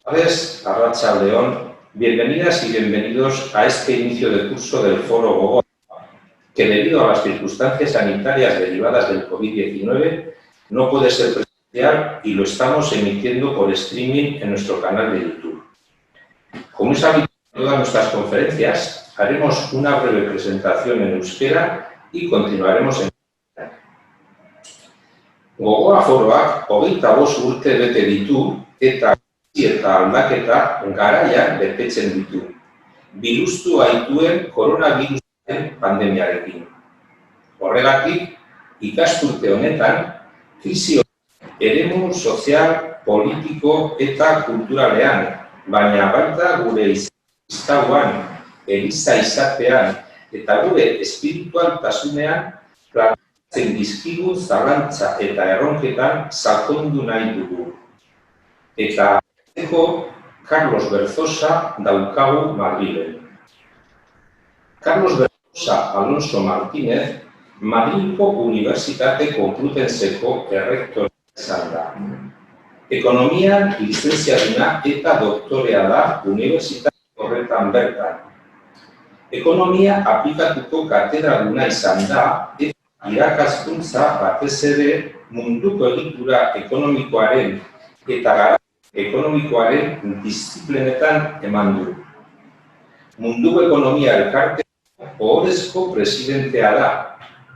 Buenas tardes, Arratsaldeon. Bienvenidas y bienvenidos a este inicio de curso del Foro Gogoa, que debido a las circunstancias sanitarias derivadas del COVID-19 no puede ser presencial y lo estamos emitiendo por streaming en nuestro canal de YouTube. Como es habitual en todas nuestras conferencias, haremos una breve presentación en euskera y continuaremos en castellano. Gogoa Foroak 25 urte bete ditu eta aldaketa garaian betetzen ditu, biluztu gaituen koronavirusaren pandemiarekin. Horregatik, ikasturte honetan, krisi eremu sozial, politiko eta kulturalean, baina baita gure iztauan, eliza izatean eta gure espiritualtasunean planteatzen dizkigun zalantza eta erronketan sakondu nahi dugu. Eta Carlos Berzosa daukagu Madrilen. Carlos Berzosa Alonso Martínez, Madrilgo Unibertsitate Konplutenseko errektorea izan da. Ekonomian lizentziaduna eta doktorea da unibertsitate horretan bertan. Ekonomia aplikatuko katedraduna izan da eta irakaskuntza batez ere munduko egitura ekonomikoaren eta ekonomikoaren disziplinetan eman du. Munduko ekonomia elkarteko ohorezko presidentea da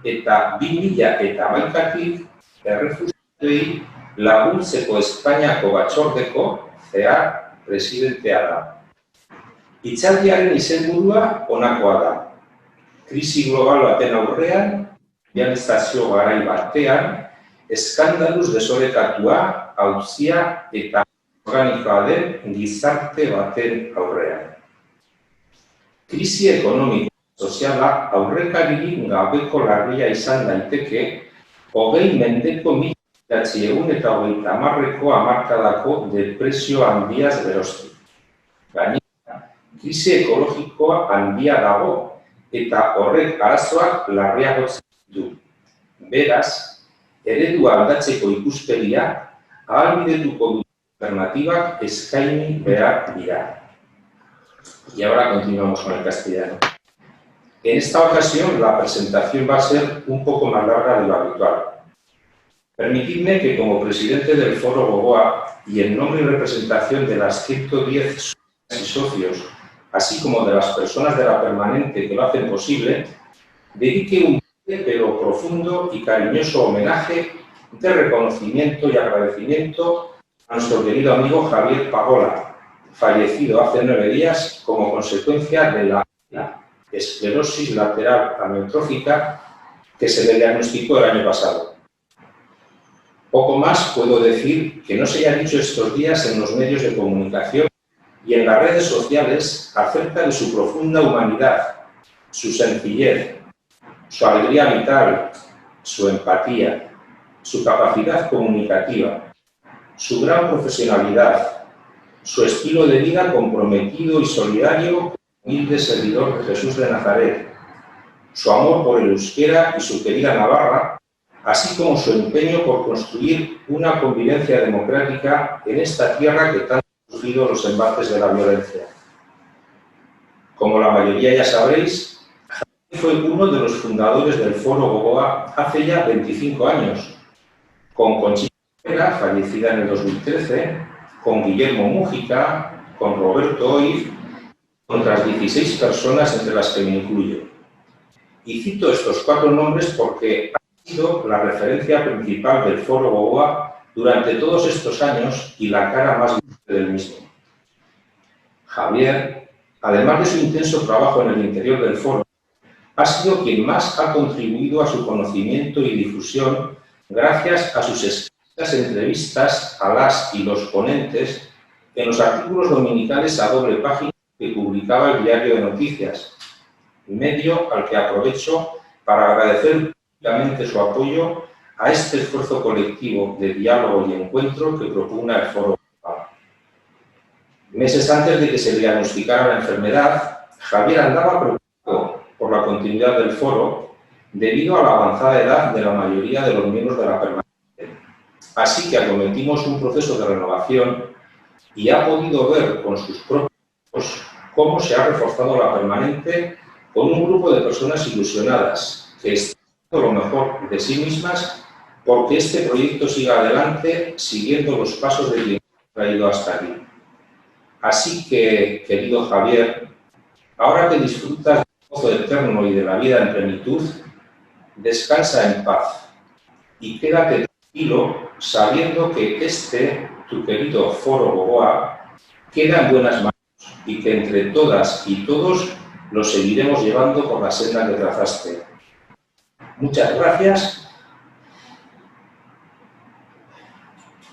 eta 2011tik errefuxiatuei laguntzeko Espainiako batzordeko zehar presidentea da. Hitzaldiaren izenburua honakoa da. Krisi global baten aurrean, globalizazio garai batean, eskandaluz desorekatua, auzia eta organikoa den gizarte baten aurrean. Krisi ekonomiko soziala aurrekaririk gabeko larria izan daiteke 20 mendeko 1930ko hamarkadako depresio handiaz geroztik. Gainera, krisi ekologikoa handia dago eta horrek arazoak larriagotzen ditu. Beraz, eredua aldatzeko ikuspegia ahalbidetuko duten alternatibak eskaini behar dira. Y ahora continuamos con el castellano. En esta ocasión la presentación va a ser un poco más larga de lo habitual. Permitidme que como presidente del Foro Gogoa y en nombre y representación de las 110 socias y socios, así como de las personas de la permanente que lo hacen posible, dedique un pero profundo y cariñoso homenaje de reconocimiento y agradecimiento a nuestro querido amigo Javier Pagola, fallecido hace 9 días como consecuencia de la esclerosis lateral amiotrófica que se le diagnosticó el año pasado. Poco más puedo decir que no se haya dicho estos días en los medios de comunicación y en las redes sociales acerca de su profunda humanidad, su sencillez, su alegría vital, su empatía, su capacidad comunicativa, su gran profesionalidad, su estilo de vida comprometido y solidario, humilde servidor de Jesús de Nazaret, su amor por el euskera y su querida Navarra, así como su empeño por construir una convivencia democrática en esta tierra que tanto ha sufrido los embates de la violencia. Como la mayoría ya sabréis, fue uno de los fundadores del Foro Gogoa hace ya 25 años, con Conchita Vera, fallecida en el 2013, con Guillermo Mújica, con Roberto Oiz, con otras 16 personas entre las que me incluyo. Y cito estos 4 nombres porque han sido la referencia principal del Foro Gogoa durante todos estos años y la cara más visible del mismo. Javier, además de su intenso trabajo en el interior del Foro, ha sido quien más ha contribuido a su conocimiento y difusión gracias a sus escritas entrevistas a las y los ponentes en los artículos dominicales a doble página que publicaba el Diario de Noticias, medio al que aprovecho para agradecer públicamente su apoyo a este esfuerzo colectivo de diálogo y encuentro que propugna el Foro. Meses antes de que se diagnosticara la enfermedad, Javier andaba preocupado por la continuidad del foro debido a la avanzada edad de la mayoría de los miembros de la permanente. Así que acometimos un proceso de renovación y ha podido ver con sus propios ojos cómo se ha reforzado la permanente con un grupo de personas ilusionadas que están dando lo mejor de sí mismas porque este proyecto siga adelante siguiendo los pasos de quien ha traído hasta aquí. Así que, querido Javier, ahora que disfrutas del gozo eterno y de la vida en plenitud, descansa en paz y quédate tranquilo sabiendo que tu querido Foro Gogoa, queda en buenas manos y que entre todas y todos lo seguiremos llevando por la senda que trazaste. Muchas gracias.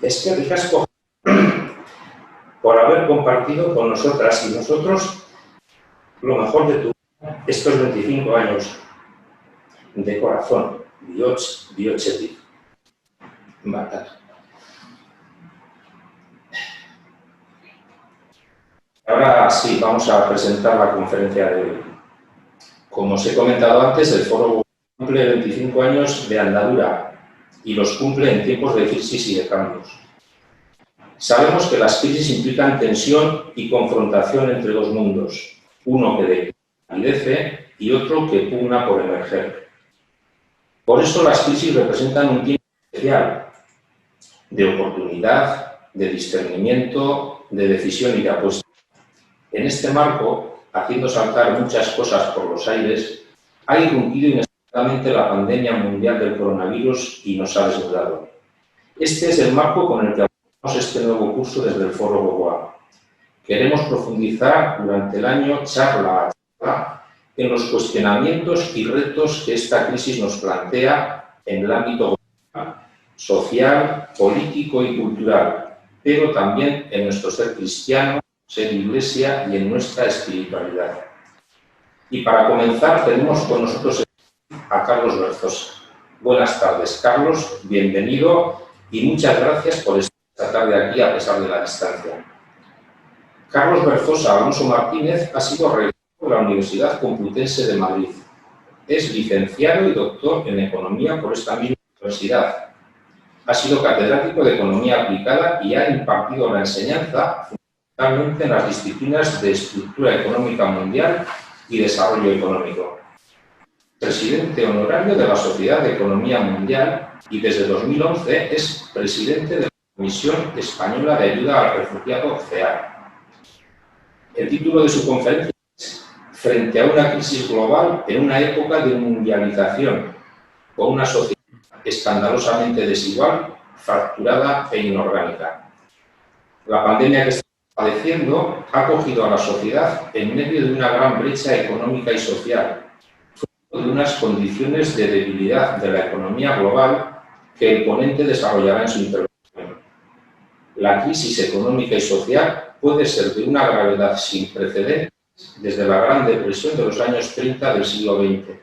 Es que ricasco por haber compartido con nosotras y nosotros lo mejor de tu vida estos 25 años de corazón, Biochetic. Ahora sí, vamos a presentar la conferencia de hoy. Como os he comentado antes, el foro cumple 25 años de andadura y los cumple en tiempos de crisis y de cambios. Sabemos que las crisis implican tensión y confrontación entre dos mundos, uno que palidece y otro que pugna por emerger. Por eso las crisis representan un tiempo especial de oportunidad, de discernimiento, de decisión y de apuesta. En este marco, haciendo saltar muchas cosas por los aires, ha irrumpido inesperadamente la pandemia mundial del coronavirus y nos ha desnudado. Este es el marco con el que abordamos este nuevo curso desde el Foro Gogoa. Queremos profundizar durante el año charla a charla en los cuestionamientos y retos que esta crisis nos plantea en el ámbito social, político y cultural, pero también en nuestro ser cristiano, ser iglesia y en nuestra espiritualidad. Y para comenzar tenemos con nosotros a Carlos Berzosa. Buenas tardes, Carlos, bienvenido y muchas gracias por estar esta tarde aquí a pesar de la distancia. Carlos Berzosa Alonso Martínez ha sido rector de la Universidad Complutense de Madrid. Es licenciado y doctor en Economía por esta misma universidad. Ha sido catedrático de Economía Aplicada y ha impartido la enseñanza fundamentalmente en las disciplinas de Estructura Económica Mundial y Desarrollo Económico. Presidente honorario de la Sociedad de Economía Mundial y desde 2011 es presidente de la Comisión Española de Ayuda al Refugiado CEAR. El título de su conferencia es Frente a una crisis global en una época de mundialización, con una sociedad escandalosamente desigual, fracturada e inorgánica. La pandemia que estamos padeciendo ha cogido a la sociedad en medio de una gran brecha económica y social, fruto de unas condiciones de debilidad de la economía global que el ponente desarrollará en su intervención. La crisis económica y social puede ser de una gravedad sin precedentes desde la Gran Depresión de los años 30 del siglo XX.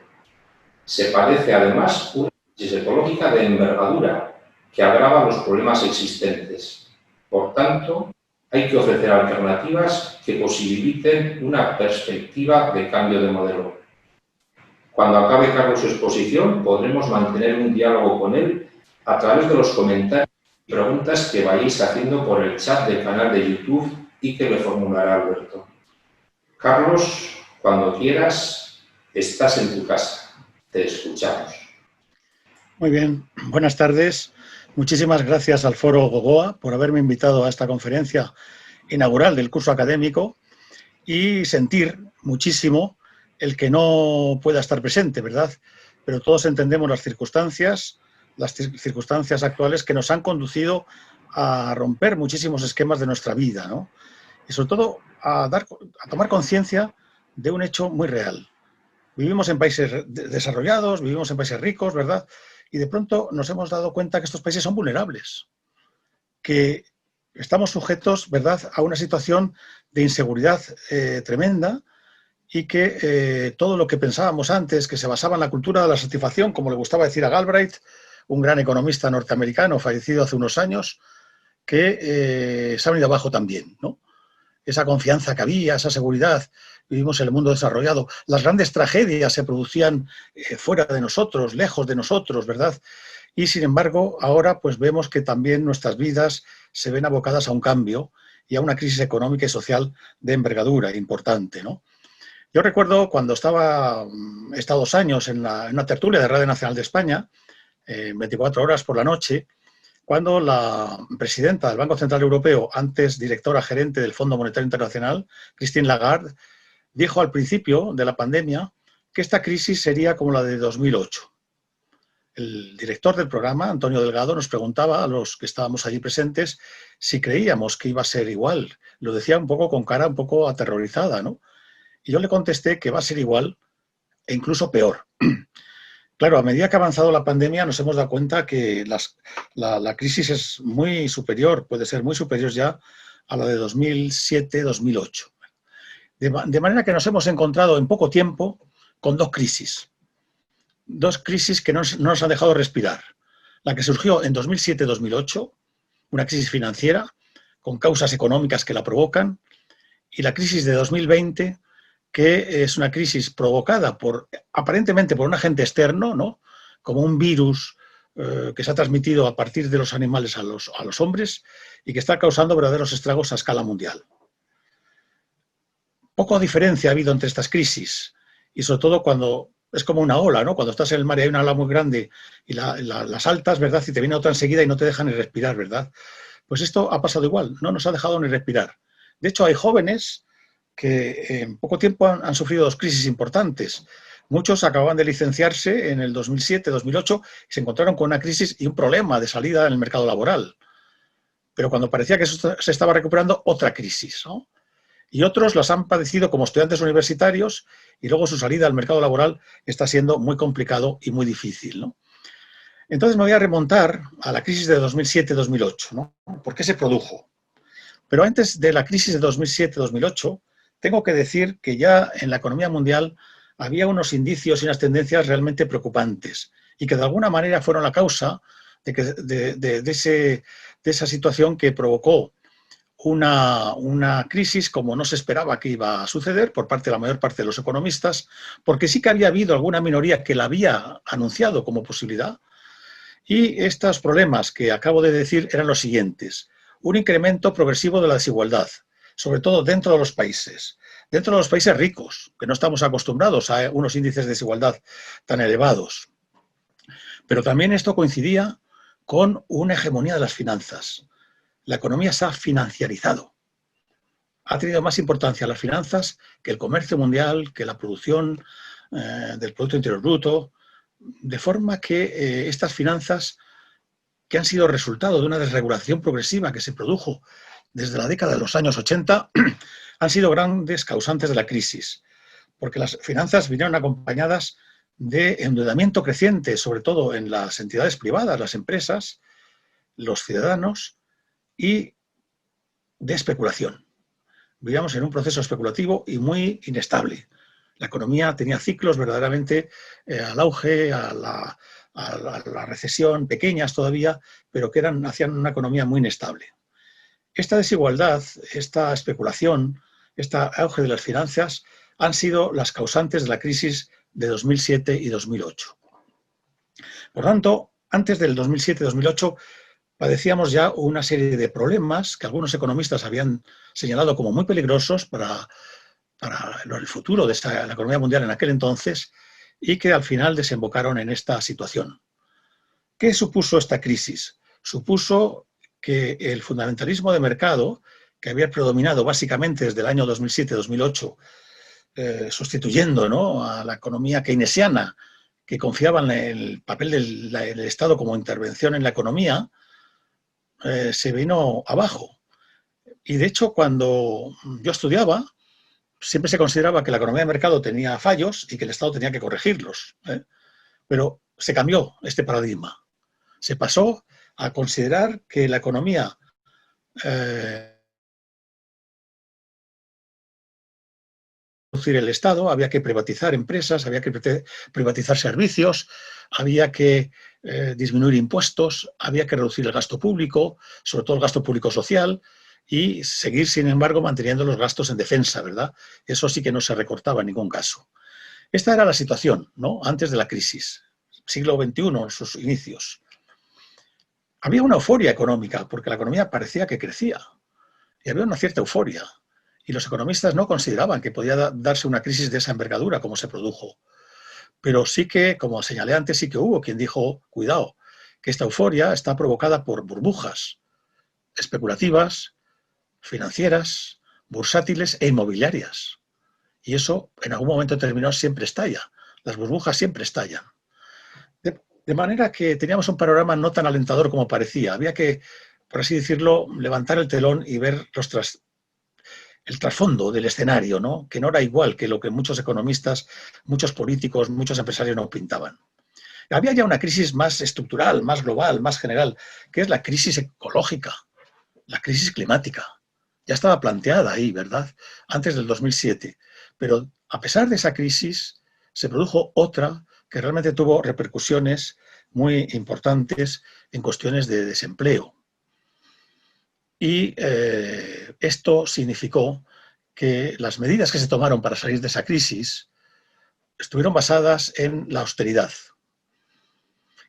Se padece además una crisis ecológica de envergadura que agrava los problemas existentes. Por tanto, hay que ofrecer alternativas que posibiliten una perspectiva de cambio de modelo. Cuando acabe Carlos su exposición, podremos mantener un diálogo con él a través de los comentarios y preguntas que vayáis haciendo por el chat del canal de YouTube y que le formulará Alberto. Carlos, cuando quieras, estás en tu casa. Te escuchamos. Muy bien, buenas tardes. Muchísimas gracias al Foro Gogoa por haberme invitado a esta conferencia inaugural del curso académico y sentir muchísimo el que no pueda estar presente, ¿verdad? Pero todos entendemos las circunstancias actuales que nos han conducido a romper muchísimos esquemas de nuestra vida, ¿no? Y sobre todo a tomar conciencia de un hecho muy real. Vivimos en países desarrollados, vivimos en países ricos, ¿verdad? Y de pronto nos hemos dado cuenta que estos países son vulnerables, que estamos sujetos, ¿verdad?, a una situación de inseguridad tremenda y que todo lo que pensábamos antes, que se basaba en la cultura de la satisfacción, como le gustaba decir a Galbraith, un gran economista norteamericano fallecido hace unos años, que se ha venido abajo también, ¿no? Esa confianza que había, esa seguridad. Vivimos en el mundo desarrollado. Las grandes tragedias se producían fuera de nosotros, lejos de nosotros, ¿verdad? Y sin embargo, ahora pues vemos que también nuestras vidas se ven abocadas a un cambio y a una crisis económica y social de envergadura importante, ¿no? Yo recuerdo cuando he estado 2 años en una tertulia de Radio Nacional de España, 24 horas por la noche, cuando la presidenta del Banco Central Europeo, antes directora gerente del Fondo Monetario Internacional, Christine Lagarde, dijo al principio de la pandemia que esta crisis sería como la de 2008. El director del programa, Antonio Delgado, nos preguntaba a los que estábamos allí presentes si creíamos que iba a ser igual. Lo decía un poco con cara un poco aterrorizada, ¿no? Y yo le contesté que va a ser igual e incluso peor. Claro, a medida que ha avanzado la pandemia nos hemos dado cuenta que la crisis es muy superior, puede ser muy superior ya a la de 2007-2008. De manera que nos hemos encontrado en poco tiempo con 2 crisis. 2 crisis que no nos han dejado respirar. La que surgió en 2007-2008, una crisis financiera con causas económicas que la provocan, y la crisis de 2020, que es una crisis provocada aparentemente por un agente externo, ¿no? Como un virus que se ha transmitido a partir de los animales a los hombres y que está causando verdaderos estragos a escala mundial. Poca diferencia ha habido entre estas crisis y sobre todo cuando es como una ola, ¿no? Cuando estás en el mar y hay una ola muy grande y la saltas, ¿verdad? Y te viene otra enseguida y no te deja ni respirar, ¿verdad? Pues esto ha pasado igual, no nos ha dejado ni respirar. De hecho, hay jóvenes que en poco tiempo han sufrido 2 crisis importantes. Muchos acababan de licenciarse en el 2007-2008 y se encontraron con una crisis y un problema de salida en el mercado laboral. Pero cuando parecía que eso se estaba recuperando, otra crisis, ¿no? Y otros las han padecido como estudiantes universitarios y luego su salida al mercado laboral está siendo muy complicado y muy difícil, ¿no? Entonces me voy a remontar a la crisis de 2007-2008, ¿no? ¿Por qué se produjo? Pero antes de la crisis de 2007-2008, tengo que decir que ya en la economía mundial había unos indicios y unas tendencias realmente preocupantes y que de alguna manera fueron la causa de esa situación que provocó una crisis como no se esperaba que iba a suceder por parte de la mayor parte de los economistas, porque sí que había habido alguna minoría que la había anunciado como posibilidad. Y estos problemas que acabo de decir eran los siguientes. Un incremento progresivo de la desigualdad, sobre todo dentro de los países ricos, que no estamos acostumbrados a unos índices de desigualdad tan elevados. Pero también esto coincidía con una hegemonía de las finanzas. La economía se ha financiarizado. Ha tenido más importancia las finanzas que el comercio mundial, que la producción del Producto Interior Bruto, de forma que estas finanzas, que han sido resultado de una desregulación progresiva que se produjo desde la década de los años 80, han sido grandes causantes de la crisis, porque las finanzas vinieron acompañadas de endeudamiento creciente, sobre todo en las entidades privadas, las empresas, los ciudadanos, y de especulación. Vivíamos en un proceso especulativo y muy inestable. La economía tenía ciclos verdaderamente al auge, a la recesión, pequeñas todavía, pero que hacían una economía muy inestable. Esta desigualdad, esta especulación, este auge de las finanzas han sido las causantes de la crisis de 2007 y 2008. Por tanto, antes del 2007-2008 padecíamos ya una serie de problemas que algunos economistas habían señalado como muy peligrosos para el futuro de la economía mundial en aquel entonces y que al final desembocaron en esta situación. ¿Qué supuso esta crisis? Supuso que el fundamentalismo de mercado, que había predominado básicamente desde el año 2007-2008, sustituyendo, ¿no?, a la economía keynesiana, que confiaba en el papel del Estado como intervención en la economía, se vino abajo. Y de hecho, cuando yo estudiaba, siempre se consideraba que la economía de mercado tenía fallos y que el Estado tenía que corregirlos, ¿eh? Pero se cambió este paradigma. Se pasó a considerar que la economía reducir el Estado, había que privatizar empresas, había que privatizar servicios, había que disminuir impuestos, había que reducir el gasto público, sobre todo el gasto público social, y seguir, sin embargo, manteniendo los gastos en defensa, ¿verdad? Eso sí que no se recortaba en ningún caso. Esta era la situación, ¿no?, antes de la crisis, siglo XXI, en sus inicios. Había una euforia económica, porque la economía parecía que crecía. y había una cierta euforia. Y los economistas no consideraban que podía darse una crisis de esa envergadura como se produjo. Pero sí que, como señalé antes, sí que hubo quien dijo, cuidado, que esta euforia está provocada por burbujas especulativas, financieras, bursátiles e inmobiliarias. Y eso, en algún momento determinado, siempre estalla. Las burbujas siempre estallan. De manera que teníamos un panorama no tan alentador como parecía. Había que, por así decirlo, levantar el telón y ver el trasfondo del escenario, ¿no? Que no era igual que lo que muchos economistas, muchos políticos, muchos empresarios nos pintaban. Había ya una crisis más estructural, más global, más general, que es la crisis ecológica, la crisis climática. Ya estaba planteada ahí, ¿verdad? Antes del 2007. Pero a pesar de esa crisis, se produjo otra que realmente tuvo repercusiones muy importantes en cuestiones de desempleo. Y esto significó que las medidas que se tomaron para salir de esa crisis estuvieron basadas en la austeridad.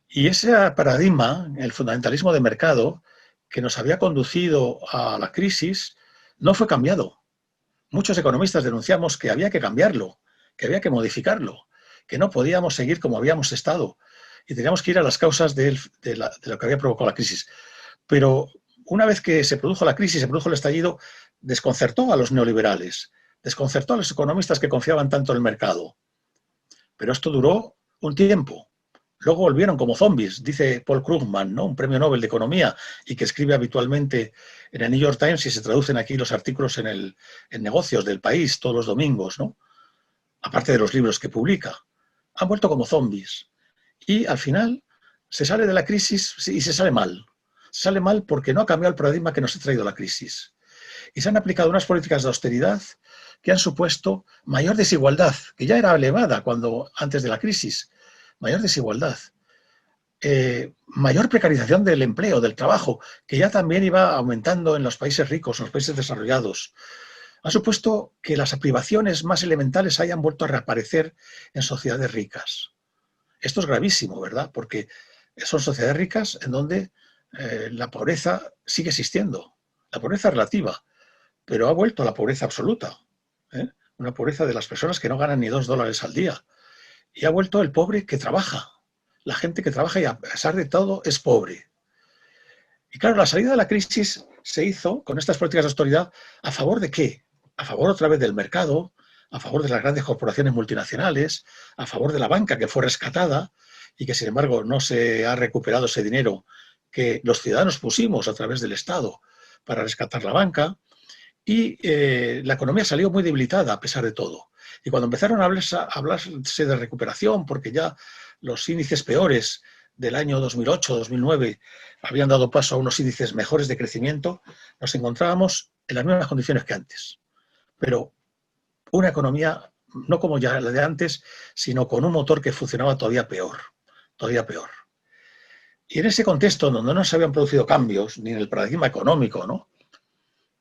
Y ese paradigma, el fundamentalismo de mercado, que nos había conducido a la crisis, no fue cambiado. Muchos economistas denunciamos que había que cambiarlo, que había que modificarlo, que no podíamos seguir como habíamos estado y teníamos que ir a las causas de lo que había provocado la crisis. Pero una vez que se produjo la crisis, se produjo el estallido, desconcertó a los neoliberales, desconcertó a los economistas que confiaban tanto en el mercado. Pero esto duró un tiempo. Luego volvieron como zombies, dice Paul Krugman, ¿no? Un premio Nobel de Economía y que escribe habitualmente en el New York Times y se traducen aquí los artículos en Negocios del País todos los domingos, ¿no? Aparte de los libros que publica. Han vuelto como zombies. Y al final se sale de la crisis y se sale mal. Se sale mal porque no ha cambiado el paradigma que nos ha traído la crisis. Y se han aplicado unas políticas de austeridad que han supuesto mayor desigualdad, que ya era elevada antes de la crisis. Mayor desigualdad, mayor precarización del empleo, del trabajo, que ya también iba aumentando en los países ricos, en los países desarrollados. Ha supuesto que las privaciones más elementales hayan vuelto a reaparecer en sociedades ricas. Esto es gravísimo, ¿verdad? Porque son sociedades ricas en donde la pobreza sigue existiendo, la pobreza relativa, pero ha vuelto a la pobreza absoluta, ¿eh? Una pobreza de las personas que no ganan ni $2 al día. Y ha vuelto el pobre que trabaja. La gente que trabaja y a pesar de todo es pobre. Y claro, la salida de la crisis se hizo con estas políticas de austeridad ¿a favor de qué? A favor otra vez del mercado, a favor de las grandes corporaciones multinacionales, a favor de la banca que fue rescatada y que sin embargo no se ha recuperado ese dinero que los ciudadanos pusimos a través del Estado para rescatar la banca. Y la economía salió muy debilitada a pesar de todo. Y cuando empezaron a hablarse de recuperación, porque ya los índices peores del año 2008-2009 habían dado paso a unos índices mejores de crecimiento, nos encontrábamos en las mismas condiciones que antes. Pero una economía no como ya la de antes, sino con un motor que funcionaba todavía peor, todavía peor. Y en ese contexto, donde no se habían producido cambios, ni en el paradigma económico,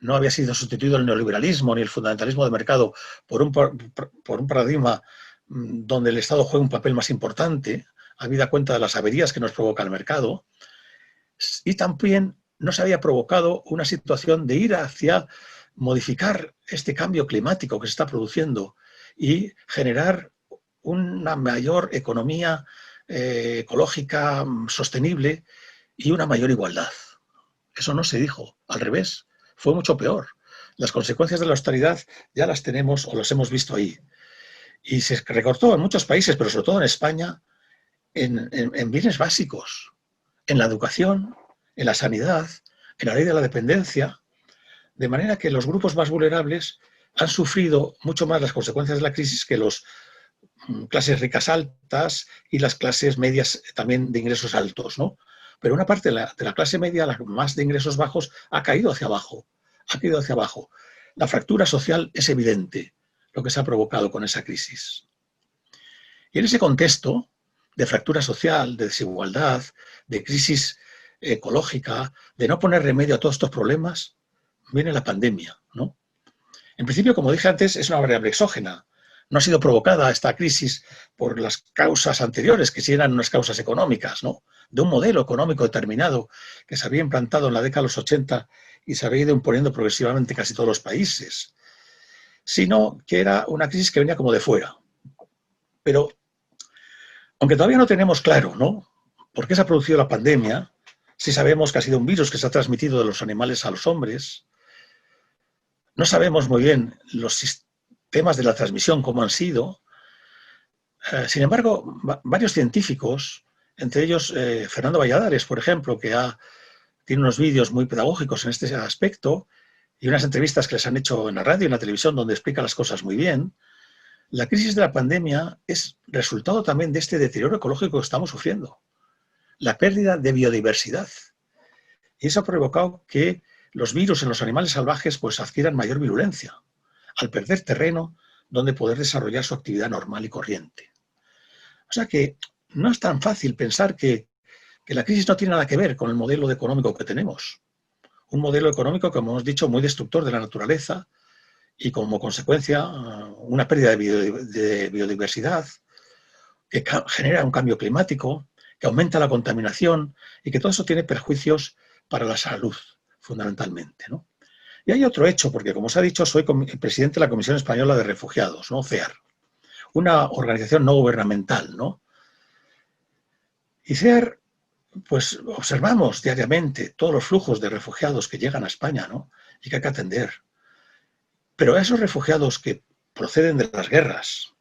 no había sido sustituido el neoliberalismo ni el fundamentalismo de mercado por un paradigma donde el Estado juega un papel más importante, habida cuenta de las averías que nos provoca el mercado, y también no se había provocado una situación de ir hacia modificar este cambio climático que se está produciendo y generar una mayor economía ecológica sostenible y una mayor igualdad. Eso no se dijo, al revés. Fue mucho peor. Las consecuencias de la austeridad ya las tenemos o las hemos visto ahí. Y se recortó en muchos países, pero sobre todo en España, en bienes básicos, en la educación, en la sanidad, en la ley de la dependencia, de manera que los grupos más vulnerables han sufrido mucho más las consecuencias de la crisis que las clases ricas altas y las clases medias también de ingresos altos, ¿no? Pero una parte de la clase media, la más de ingresos bajos, ha caído hacia abajo. Ha caído hacia abajo. La fractura social es evidente, lo que se ha provocado con esa crisis. Y en ese contexto de fractura social, de desigualdad, de crisis ecológica, de no poner remedio a todos estos problemas, viene la pandemia, ¿no? En principio, como dije antes, es una variable exógena. no ha sido provocada esta crisis por las causas anteriores, que sí eran unas causas económicas, ¿no? De un modelo económico determinado que se había implantado en la década de los 80 y se había ido imponiendo progresivamente en casi todos los países, sino que era una crisis que venía como de fuera. Pero, aunque todavía no tenemos claro, ¿no?, por qué se ha producido la pandemia, sí sabemos que ha sido un virus que se ha transmitido de los animales a los hombres, no sabemos muy bien los sistemas de la transmisión, cómo han sido. Sin embargo, varios científicos, entre ellos Fernando Valladares, por ejemplo, que tiene unos vídeos muy pedagógicos en este aspecto y unas entrevistas que les han hecho en la radio y en la televisión donde explica las cosas muy bien. La crisis de la pandemia es resultado también de este deterioro ecológico que estamos sufriendo, la pérdida de biodiversidad. Y eso ha provocado que los virus en los animales salvajes pues adquieran mayor virulencia, al perder terreno donde poder desarrollar su actividad normal y corriente. O sea que no es tan fácil pensar que la crisis no tiene nada que ver con el modelo económico que tenemos. Un modelo económico, como hemos dicho, muy destructor de la naturaleza y como consecuencia una pérdida de biodiversidad que genera un cambio climático, que aumenta la contaminación y que todo eso tiene perjuicios para la salud, fundamentalmente, ¿no? Y hay otro hecho, porque como os ha dicho, soy presidente de la Comisión Española de Refugiados, ¿no?, CEAR, una organización no gubernamental, ¿no? Y CEAR, pues observamos diariamente todos los flujos de refugiados que llegan a España, ¿no?, y que hay que atender. Pero esos refugiados que proceden de las guerras,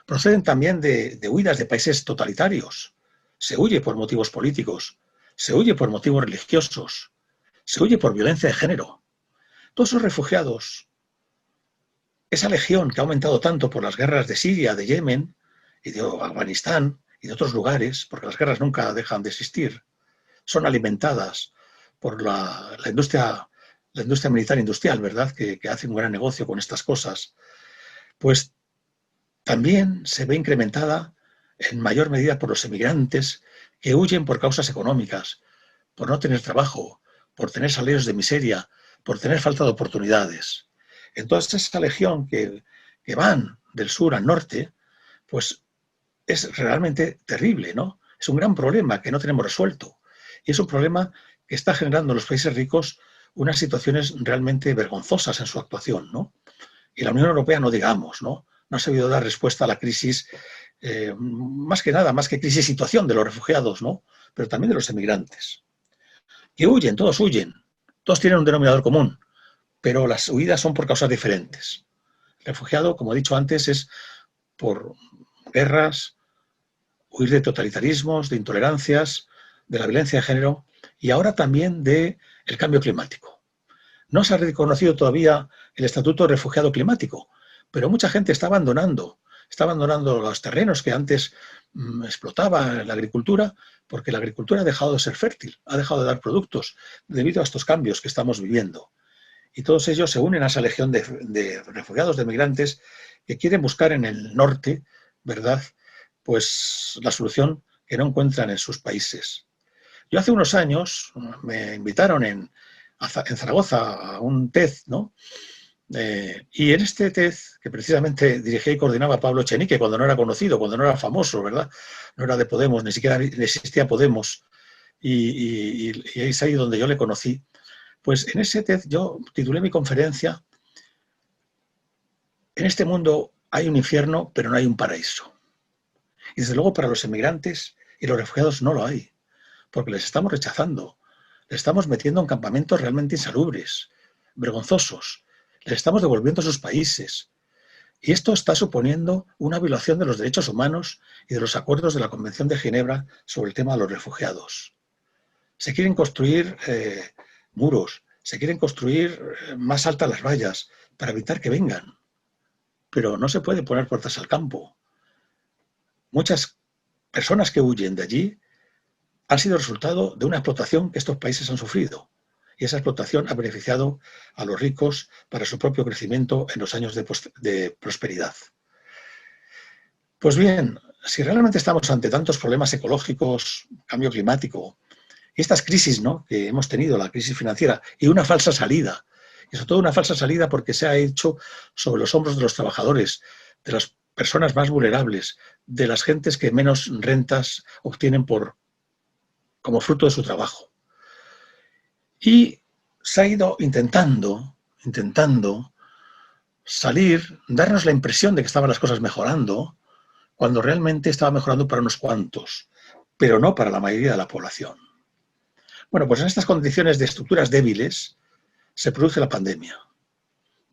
proceden también de huidas de países totalitarios. Se huye por motivos políticos, se huye por motivos religiosos, se huye por violencia de género. Todos esos refugiados, esa legión que ha aumentado tanto por las guerras de Siria, de Yemen y de Afganistán y de otros lugares, porque las guerras nunca dejan de existir, son alimentadas por la industria militar industrial, ¿verdad?, que hace un gran negocio con estas cosas, pues también se ve incrementada en mayor medida por los emigrantes que huyen por causas económicas, por no tener trabajo, por tener salarios de miseria, por tener falta de oportunidades. Entonces, esa legión que van del sur al norte, pues es realmente terrible, ¿no? Es un gran problema que no tenemos resuelto. Y es un problema que está generando en los países ricos unas situaciones realmente vergonzosas en su actuación, ¿no? Y la Unión Europea no digamos, ¿no? No ha sabido dar respuesta a la crisis, más que nada, más que crisis situación de los refugiados, ¿no?, pero también de los emigrantes. Que huyen, todos tienen un denominador común, pero las huidas son por causas diferentes. El refugiado, como he dicho antes, es por guerras, huir de totalitarismos, de intolerancias, de la violencia de género y ahora también del cambio climático. No se ha reconocido todavía el estatuto de refugiado climático, pero mucha gente está abandonando los terrenos que antes explotaba la agricultura, porque la agricultura ha dejado de ser fértil, ha dejado de dar productos debido a estos cambios que estamos viviendo. Y todos ellos se unen a esa legión de refugiados, de migrantes, que quieren buscar en el norte, ¿verdad?, pues la solución que no encuentran en sus países. Yo hace unos años me invitaron en Zaragoza a un TED, ¿no? Y en este TED, que precisamente dirigía y coordinaba Pablo Echenique, cuando no era conocido, cuando no era famoso, ¿verdad?, no era de Podemos, ni siquiera existía Podemos, y es ahí donde yo le conocí. Pues en ese TED yo titulé mi conferencia: en este mundo hay un infierno, pero no hay un paraíso. Y desde luego para los emigrantes y los refugiados no lo hay, porque les estamos rechazando, les estamos metiendo en campamentos realmente insalubres, vergonzosos, les estamos devolviendo a sus países. Y esto está suponiendo una violación de los derechos humanos y de los acuerdos de la Convención de Ginebra sobre el tema de los refugiados. Se quieren construir muros, se quieren construir más altas las vallas para evitar que vengan, pero no se puede poner puertas al campo. Muchas personas que huyen de allí han sido resultado de una explotación que estos países han sufrido. Y esa explotación ha beneficiado a los ricos para su propio crecimiento en los años de prosperidad. Pues bien, si realmente estamos ante tantos problemas ecológicos, cambio climático, y estas crisis, ¿no?, que hemos tenido, la crisis financiera, y una falsa salida, y sobre todo una falsa salida porque se ha hecho sobre los hombros de los trabajadores, de las personas más vulnerables, de las gentes que menos rentas obtienen como fruto de su trabajo. Y se ha ido intentando salir, darnos la impresión de que estaban las cosas mejorando, cuando realmente estaba mejorando para unos cuantos, pero no para la mayoría de la población. Bueno, pues en estas condiciones de estructuras débiles se produce la pandemia,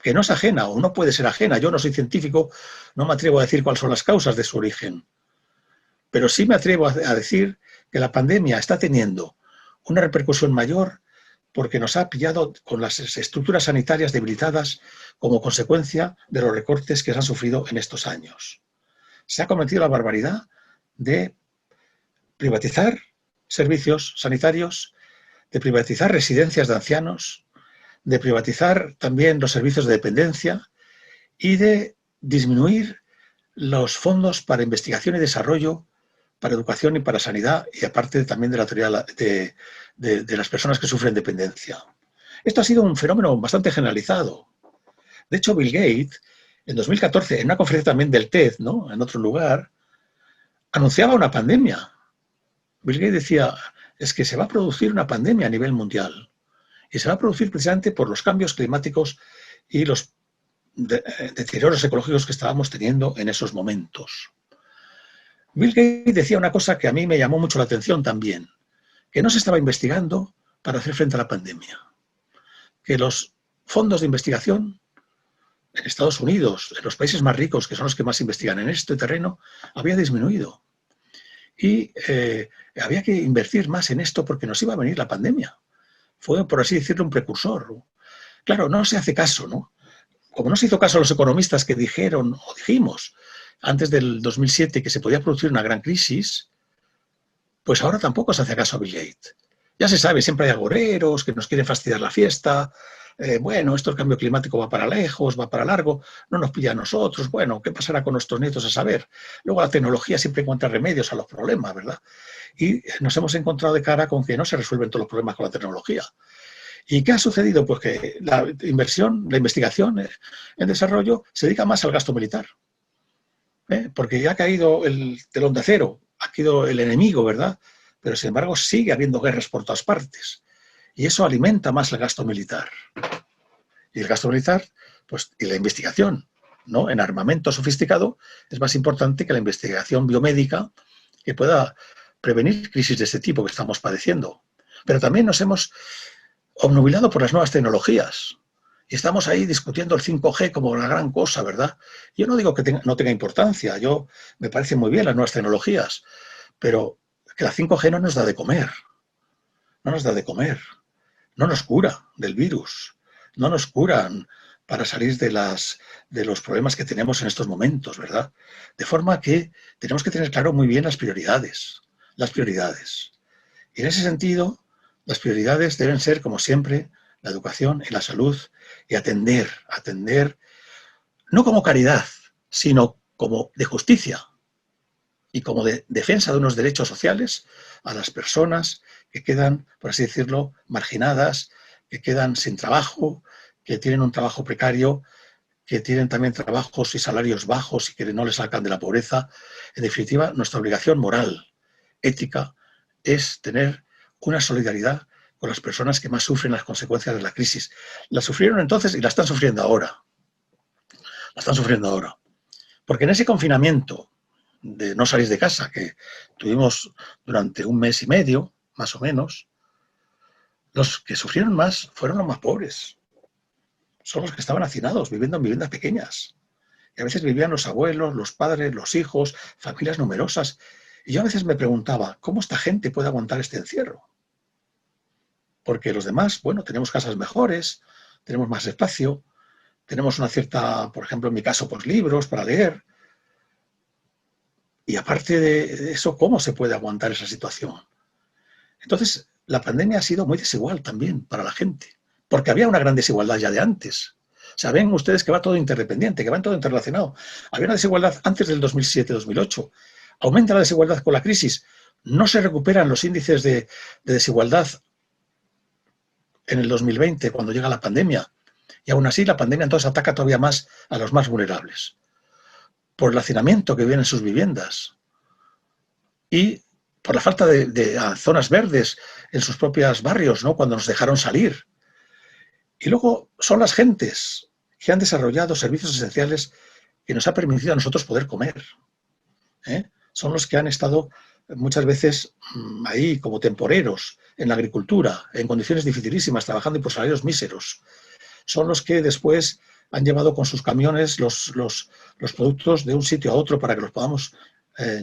que no es ajena o no puede ser ajena. Yo no soy científico, no me atrevo a decir cuáles son las causas de su origen, pero sí me atrevo a decir que la pandemia está teniendo una repercusión mayor porque nos ha pillado con las estructuras sanitarias debilitadas como consecuencia de los recortes que se han sufrido en estos años. Se ha cometido la barbaridad de privatizar servicios sanitarios, de privatizar residencias de ancianos, de privatizar también los servicios de dependencia y de disminuir los fondos para investigación y desarrollo, para educación y para sanidad, y aparte también de la teoría de las personas que sufren dependencia. Esto ha sido un fenómeno bastante generalizado. De hecho, Bill Gates, en 2014, en una conferencia también del TED, ¿no?, en otro lugar, anunciaba una pandemia. Bill Gates decía, es que se va a producir una pandemia a nivel mundial. Y se va a producir precisamente por los cambios climáticos y los deterioros ecológicos que estábamos teniendo en esos momentos. Bill Gates decía una cosa que a mí me llamó mucho la atención también, que no se estaba investigando para hacer frente a la pandemia, que los fondos de investigación en Estados Unidos, en los países más ricos, que son los que más investigan en este terreno, había disminuido. Y había que invertir más en esto porque nos iba a venir la pandemia. Fue, por así decirlo, un precursor. Claro, no se hace caso, ¿no? Como no se hizo caso a los economistas que dijeron o dijimos antes del 2007 que se podía producir una gran crisis, pues ahora tampoco se hace caso a Bill Gates. Ya se sabe, siempre hay agoreros que nos quieren fastidiar la fiesta. Bueno, esto el cambio climático va para lejos, va para largo, no nos pilla a nosotros. Bueno, ¿qué pasará con nuestros nietos a saber? Luego la tecnología siempre encuentra remedios a los problemas, ¿verdad? Y nos hemos encontrado de cara con que no se resuelven todos los problemas con la tecnología. ¿Y qué ha sucedido? Pues que la inversión, la investigación en desarrollo se dedica más al gasto militar. Porque ya ha caído el telón de acero, ha caído el enemigo, ¿verdad? Pero sin embargo sigue habiendo guerras por todas partes. Y eso alimenta más el gasto militar. Y el gasto militar, pues, y la investigación, ¿no?, en armamento sofisticado es más importante que la investigación biomédica que pueda prevenir crisis de este tipo que estamos padeciendo. Pero también nos hemos obnubilado por las nuevas tecnologías. Y estamos ahí discutiendo el 5G como una gran cosa, ¿verdad? Yo no digo que no tenga importancia, me parecen muy bien las nuevas tecnologías, pero que la 5G no nos da de comer, no nos da de comer, no nos cura del virus, no nos curan para salir de los problemas que tenemos en estos momentos, ¿verdad? De forma que tenemos que tener claro muy bien las prioridades. Y en ese sentido, las prioridades deben ser, como siempre, la educación y la salud, y atender, no como caridad, sino como de justicia y como de defensa de unos derechos sociales a las personas que quedan, por así decirlo, marginadas, que quedan sin trabajo, que tienen un trabajo precario, que tienen también trabajos y salarios bajos y que no les sacan de la pobreza. En definitiva, nuestra obligación moral, ética, es tener una solidaridad con las personas que más sufren las consecuencias de la crisis. La sufrieron entonces y la están sufriendo ahora. Porque en ese confinamiento de no salir de casa que tuvimos durante un mes y medio, más o menos, los que sufrieron más fueron los más pobres. Son los que estaban hacinados, viviendo en viviendas pequeñas. Y a veces vivían los abuelos, los padres, los hijos, familias numerosas. Y yo a veces me preguntaba, ¿cómo esta gente puede aguantar este encierro? Porque los demás, bueno, tenemos casas mejores, tenemos más espacio, tenemos una cierta, por ejemplo, en mi caso, pues libros para leer. Y aparte de eso, ¿cómo se puede aguantar esa situación? Entonces, la pandemia ha sido muy desigual también para la gente, porque había una gran desigualdad ya de antes. Saben ustedes que va todo interdependiente, que va todo interrelacionado. Había una desigualdad antes del 2007-2008. Aumenta la desigualdad con la crisis. No se recuperan los índices de desigualdad en el 2020, cuando llega la pandemia. Y aún así, la pandemia entonces ataca todavía más a los más vulnerables. por el hacinamiento que vive en sus viviendas y por la falta de zonas verdes en sus propios barrios, ¿no? Cuando nos dejaron salir. Y luego son las gentes que han desarrollado servicios esenciales que nos ha permitido a nosotros poder comer. Son los que han estado muchas veces ahí como temporeros en la agricultura, en condiciones dificilísimas, trabajando y por salarios míseros. Son los que después han llevado con sus camiones los productos de un sitio a otro para que los podamos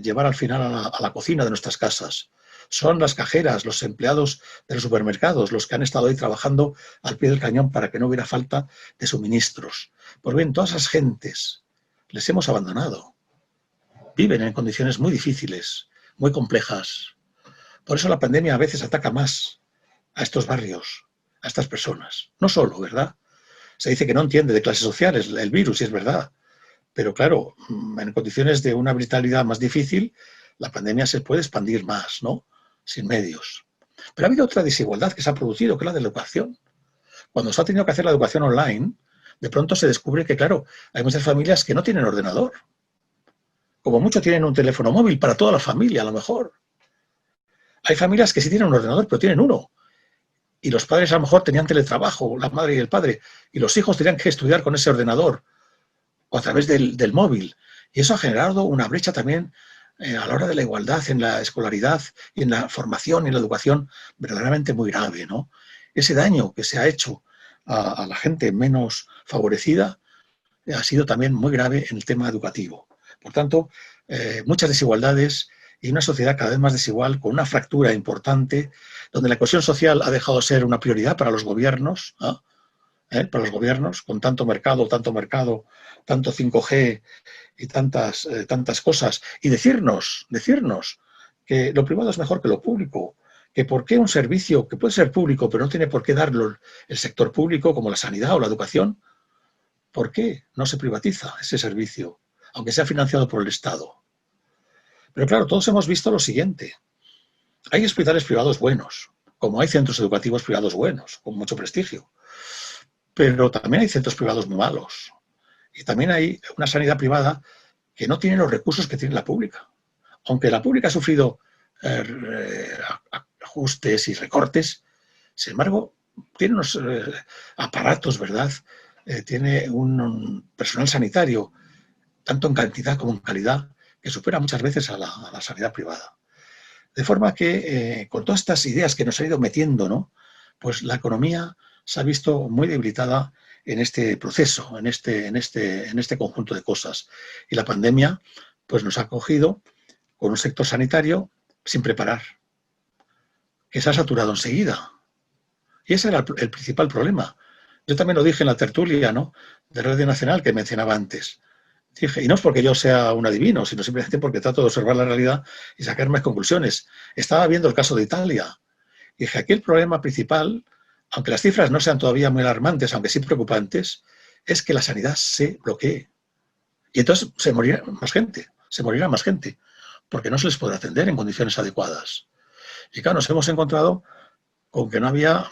llevar al final a la cocina de nuestras casas. Son las cajeras, los empleados de los supermercados, los que han estado ahí trabajando al pie del cañón para que no hubiera falta de suministros. Pues bien, todas esas gentes les hemos abandonado. Viven en condiciones muy difíciles, muy complejas. Por eso la pandemia a veces ataca más a estos barrios, a estas personas. No solo, ¿verdad? Se dice que no entiende de clases sociales el virus, y es verdad. Pero claro, en condiciones de una vitalidad más difícil, la pandemia se puede expandir más, ¿no? Sin medios. Pero ha habido otra desigualdad que se ha producido, que es la de la educación. Cuando se ha tenido que hacer la educación online, de pronto se descubre que, claro, hay muchas familias que no tienen ordenador. Como mucho tienen un teléfono móvil para toda la familia, a lo mejor. Hay familias que sí tienen un ordenador, pero tienen uno. Y los padres a lo mejor tenían teletrabajo, la madre y el padre, y los hijos tenían que estudiar con ese ordenador o a través del móvil. Y eso ha generado una brecha también a la hora de la igualdad en la escolaridad y en la formación y en la educación verdaderamente muy grave, ¿no? Ese daño que se ha hecho a la gente menos favorecida ha sido también muy grave en el tema educativo. Por tanto, muchas desigualdades y una sociedad cada vez más desigual, con una fractura importante, donde la cohesión social ha dejado de ser una prioridad para los gobiernos, para los gobiernos, con tanto mercado, tanto 5G y tantas cosas, y decirnos que lo privado es mejor que lo público, que por qué un servicio que puede ser público, pero no tiene por qué darlo el sector público, como la sanidad o la educación, ¿por qué no se privatiza ese servicio, aunque sea financiado por el Estado? Pero claro, todos hemos visto lo siguiente. Hay hospitales privados buenos, como hay centros educativos privados buenos, con mucho prestigio. Pero también hay centros privados muy malos. Y también hay una sanidad privada que no tiene los recursos que tiene la pública. Aunque la pública ha sufrido ajustes y recortes, sin embargo, tiene unos aparatos, ¿verdad? Tiene un personal sanitario, tanto en cantidad como en calidad, que supera muchas veces a la sanidad privada. De forma que, con todas estas ideas que nos ha ido metiendo, ¿no? Pues la economía se ha visto muy debilitada en este proceso, en este conjunto de cosas. Y la pandemia pues nos ha cogido con un sector sanitario sin preparar, que se ha saturado enseguida. Y ese era el principal problema. Yo también lo dije en la tertulia, ¿no?, de Radio Nacional que mencionaba antes. Dije, y no es porque yo sea un adivino, sino simplemente porque trato de observar la realidad y sacar más conclusiones. Estaba viendo el caso de Italia. Y dije, aquí el problema principal, aunque las cifras no sean todavía muy alarmantes, aunque sí preocupantes, es que la sanidad se bloquee. Y entonces se morirá más gente, porque no se les podrá atender en condiciones adecuadas. Y claro, nos hemos encontrado con que no había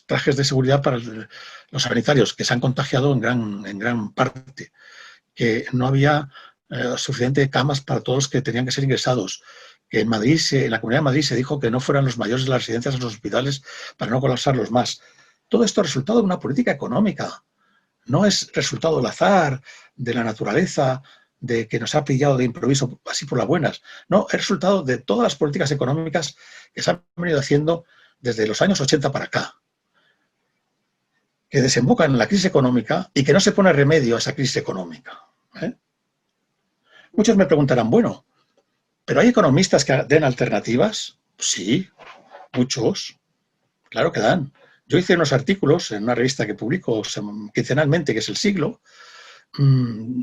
trajes de seguridad para los sanitarios, que se han contagiado en gran parte, que no había suficientes camas para todos los que tenían que ser ingresados, que en Madrid, en la Comunidad de Madrid, se dijo que no fueran los mayores de las residencias a los hospitales para no colapsarlos más. Todo esto es resultado de una política económica, no es resultado del azar, de la naturaleza, de que nos ha pillado de improviso así por las buenas. No, es resultado de todas las políticas económicas que se han venido haciendo desde los años 80 para acá, que desembocan en la crisis económica y que no se pone remedio a esa crisis económica. Muchos me preguntarán, bueno, ¿pero hay economistas que den alternativas? Sí, muchos, claro que dan. Yo hice unos artículos en una revista que publico quincenalmente, que es El Siglo,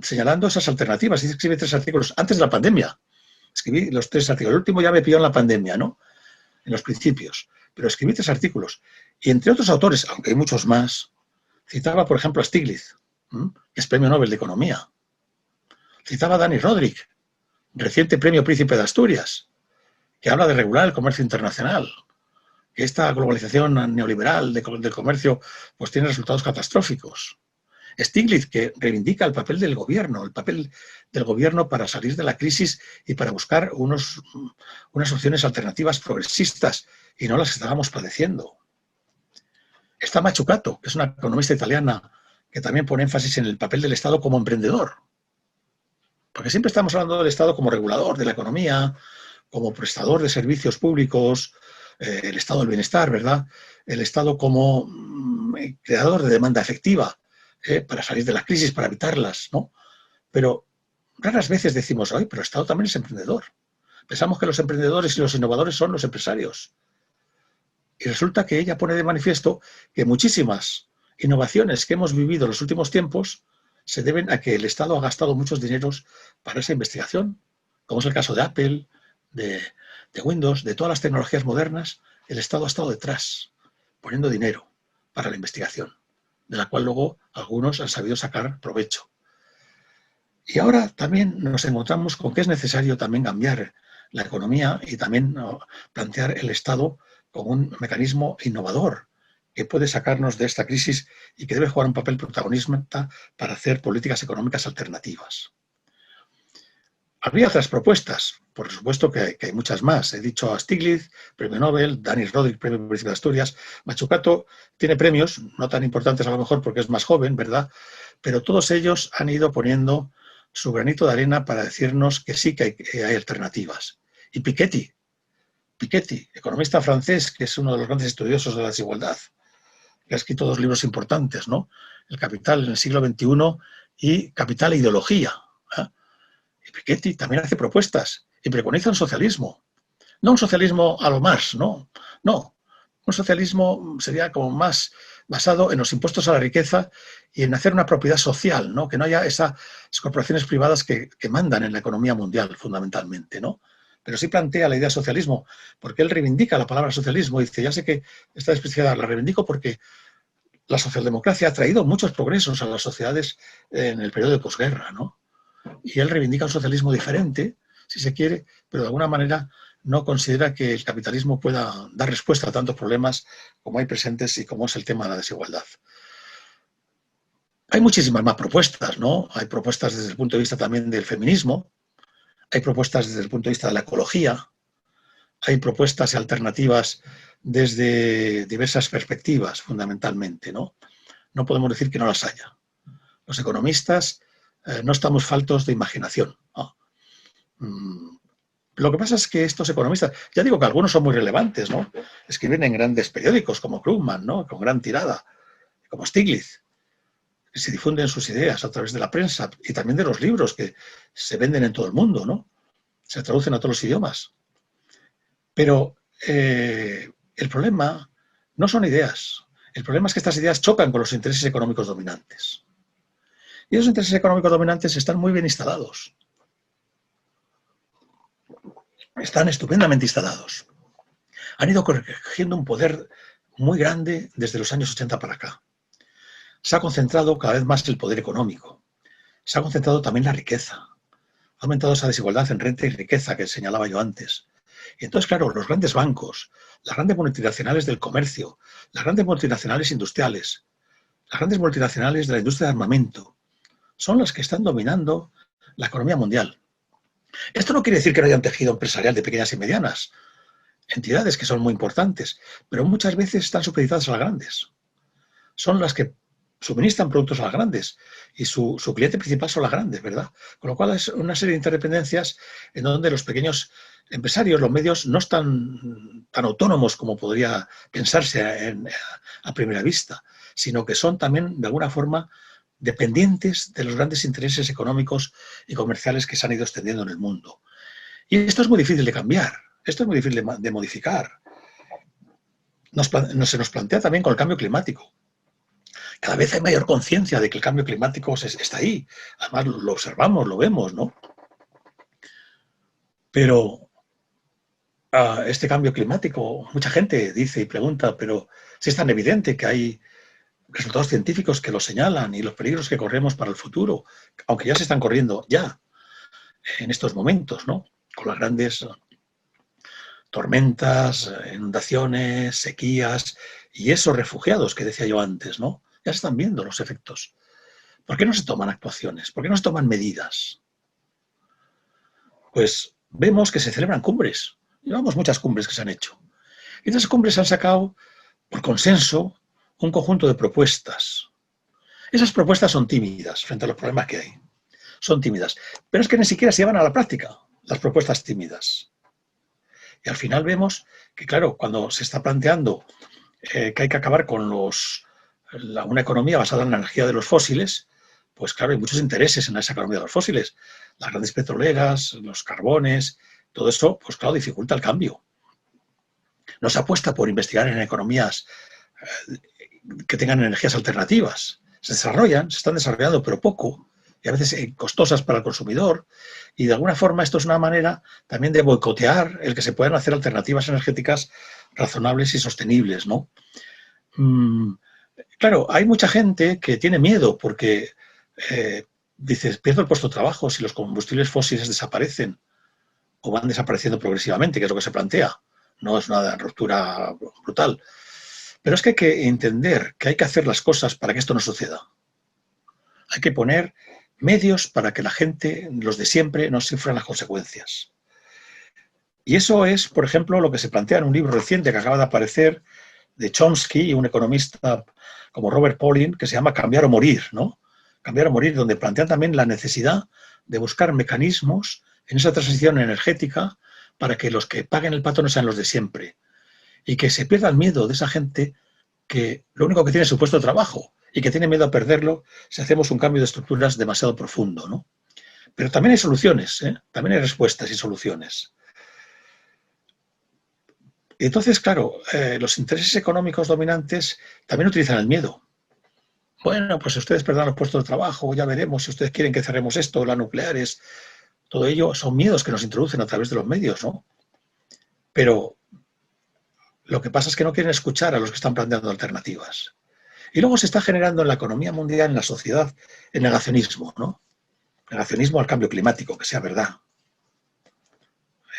señalando esas alternativas. Escribí 3 artículos antes de la pandemia. Escribí los 3 artículos. El último ya me pilló en la pandemia, ¿no?, en los principios. Pero escribí 3 artículos. Y entre otros autores, aunque hay muchos más, citaba, por ejemplo, a Stiglitz, que es Premio Nobel de Economía. Citaba a Dani Rodrik, reciente Premio Príncipe de Asturias, que habla de regular el comercio internacional, que esta globalización neoliberal del comercio pues tiene resultados catastróficos. Stiglitz, que reivindica el papel del gobierno para salir de la crisis y para buscar unas opciones alternativas progresistas y no las que estábamos padeciendo. Está Mazzucato, que es una economista italiana que también pone énfasis en el papel del Estado como emprendedor. Porque siempre estamos hablando del Estado como regulador de la economía, como prestador de servicios públicos, el Estado del bienestar, ¿verdad? El Estado como creador de demanda efectiva para salir de la crisis, para evitarlas, ¿no? Pero raras veces decimos, ay, pero el Estado también es emprendedor. Pensamos que los emprendedores y los innovadores son los empresarios. Y resulta que ella pone de manifiesto que muchísimas innovaciones que hemos vivido en los últimos tiempos se deben a que el Estado ha gastado muchos dineros para esa investigación, como es el caso de Apple, de Windows, de todas las tecnologías modernas. El Estado ha estado detrás, poniendo dinero para la investigación, de la cual luego algunos han sabido sacar provecho. Y ahora también nos encontramos con que es necesario también cambiar la economía y también plantear el Estado como un mecanismo innovador que puede sacarnos de esta crisis y que debe jugar un papel protagonista para hacer políticas económicas alternativas. Habría otras propuestas, por supuesto que hay muchas más. He dicho a Stiglitz, premio Nobel, Dani Rodrik, premio Príncipe de Asturias. Mazzucato tiene premios, no tan importantes a lo mejor porque es más joven, ¿verdad? Pero todos ellos han ido poniendo su granito de arena para decirnos que sí que hay alternativas. Y Piketty, economista francés, que es uno de los grandes estudiosos de la desigualdad, que ha escrito 2 libros importantes, ¿no? El Capital en el siglo XXI y Capital e Ideología. Y Piketty también hace propuestas y preconiza un socialismo. No un socialismo a lo Marx, no. No. Un socialismo sería como más basado en los impuestos a la riqueza y en hacer una propiedad social, ¿no? Que no haya esas corporaciones privadas que mandan en la economía mundial, fundamentalmente, ¿no? Pero sí plantea la idea de socialismo, porque él reivindica la palabra socialismo y dice, ya sé que está despreciada, la reivindico porque la socialdemocracia ha traído muchos progresos a las sociedades en el periodo de posguerra, ¿no? Y él reivindica un socialismo diferente, si se quiere, pero de alguna manera no considera que el capitalismo pueda dar respuesta a tantos problemas como hay presentes y como es el tema de la desigualdad. Hay muchísimas más propuestas, ¿no? Hay propuestas desde el punto de vista también del feminismo, hay propuestas desde el punto de vista de la ecología, hay propuestas alternativas desde diversas perspectivas, fundamentalmente, ¿no? No podemos decir que no las haya. Los economistas no estamos faltos de imaginación, ¿no? Lo que pasa es que estos economistas, ya digo que algunos son muy relevantes, ¿no? Escriben en grandes periódicos como Krugman, ¿no? Con gran tirada, como Stiglitz, que se difunden sus ideas a través de la prensa y también de los libros que se venden en todo el mundo, ¿no? Se traducen a todos los idiomas. Pero el problema no son ideas. El problema es que estas ideas chocan con los intereses económicos dominantes. Y esos intereses económicos dominantes están muy bien instalados. Están estupendamente instalados. Han ido cogiendo un poder muy grande desde los años 80 para acá. Se ha concentrado cada vez más el poder económico. Se ha concentrado también la riqueza. Ha aumentado esa desigualdad en renta y riqueza que señalaba yo antes. Y entonces, claro, los grandes bancos, las grandes multinacionales del comercio, las grandes multinacionales industriales, las grandes multinacionales de la industria de armamento, son las que están dominando la economía mundial. Esto no quiere decir que no haya un tejido empresarial de pequeñas y medianas entidades que son muy importantes, pero muchas veces están supeditadas a las grandes. Son las que suministran productos a las grandes y su cliente principal son las grandes, ¿verdad? Con lo cual es una serie de interdependencias en donde los pequeños empresarios, los medios, no están tan autónomos como podría pensarse a primera vista, sino que son también, de alguna forma, dependientes de los grandes intereses económicos y comerciales que se han ido extendiendo en el mundo. Y esto es muy difícil de cambiar, esto es muy difícil de modificar. Se nos plantea también con el cambio climático. Cada vez hay mayor conciencia de que el cambio climático está ahí. Además, lo observamos, lo vemos, ¿no? Pero este cambio climático, mucha gente dice y pregunta, pero si es tan evidente que hay resultados científicos que lo señalan y los peligros que corremos para el futuro, aunque ya se están corriendo ya en estos momentos, ¿no? Con las grandes tormentas, inundaciones, sequías y esos refugiados que decía yo antes, ¿no? Ya se están viendo los efectos. ¿Por qué no se toman actuaciones? ¿Por qué no se toman medidas? Pues vemos que se celebran cumbres. Llevamos muchas cumbres que se han hecho. Y de esas cumbres se han sacado, por consenso, un conjunto de propuestas. Esas propuestas son tímidas frente a los problemas que hay. Son tímidas. Pero es que ni siquiera se llevan a la práctica las propuestas tímidas. Y al final vemos que, claro, cuando se está planteando que hay que acabar con una economía basada en la energía de los fósiles, pues claro, hay muchos intereses en esa economía de los fósiles. Las grandes petroleras, los carbones, todo eso, pues claro, dificulta el cambio. No se apuesta por investigar en economías que tengan energías alternativas. Se están desarrollando, pero poco, y a veces costosas para el consumidor, y de alguna forma esto es una manera también de boicotear el que se puedan hacer alternativas energéticas razonables y sostenibles, ¿no? Claro, hay mucha gente que tiene miedo porque dices, pierdo el puesto de trabajo si los combustibles fósiles desaparecen o van desapareciendo progresivamente, que es lo que se plantea. No es una ruptura brutal. Pero es que hay que entender que hay que hacer las cosas para que esto no suceda. Hay que poner medios para que la gente, los de siempre, no sufran las consecuencias. Y eso es, por ejemplo, lo que se plantea en un libro reciente que acaba de aparecer de Chomsky y un economista como Robert Pauling, que se llama Cambiar o Morir, ¿no? Cambiar o Morir, donde plantean también la necesidad de buscar mecanismos en esa transición energética para que los que paguen el pato no sean los de siempre. Y que se pierda el miedo de esa gente que lo único que tiene es su puesto de trabajo y que tiene miedo a perderlo si hacemos un cambio de estructuras demasiado profundo, ¿no? Pero también hay soluciones, ¿eh? También hay respuestas y soluciones. Y entonces, claro, los intereses económicos dominantes también utilizan el miedo. Bueno, pues si ustedes perderán los puestos de trabajo, ya veremos si ustedes quieren que cerremos esto, las nucleares, todo ello son miedos que nos introducen a través de los medios, ¿no? Pero lo que pasa es que no quieren escuchar a los que están planteando alternativas. Y luego se está generando en la economía mundial, en la sociedad, el negacionismo, ¿no? Negacionismo al cambio climático, que sea verdad.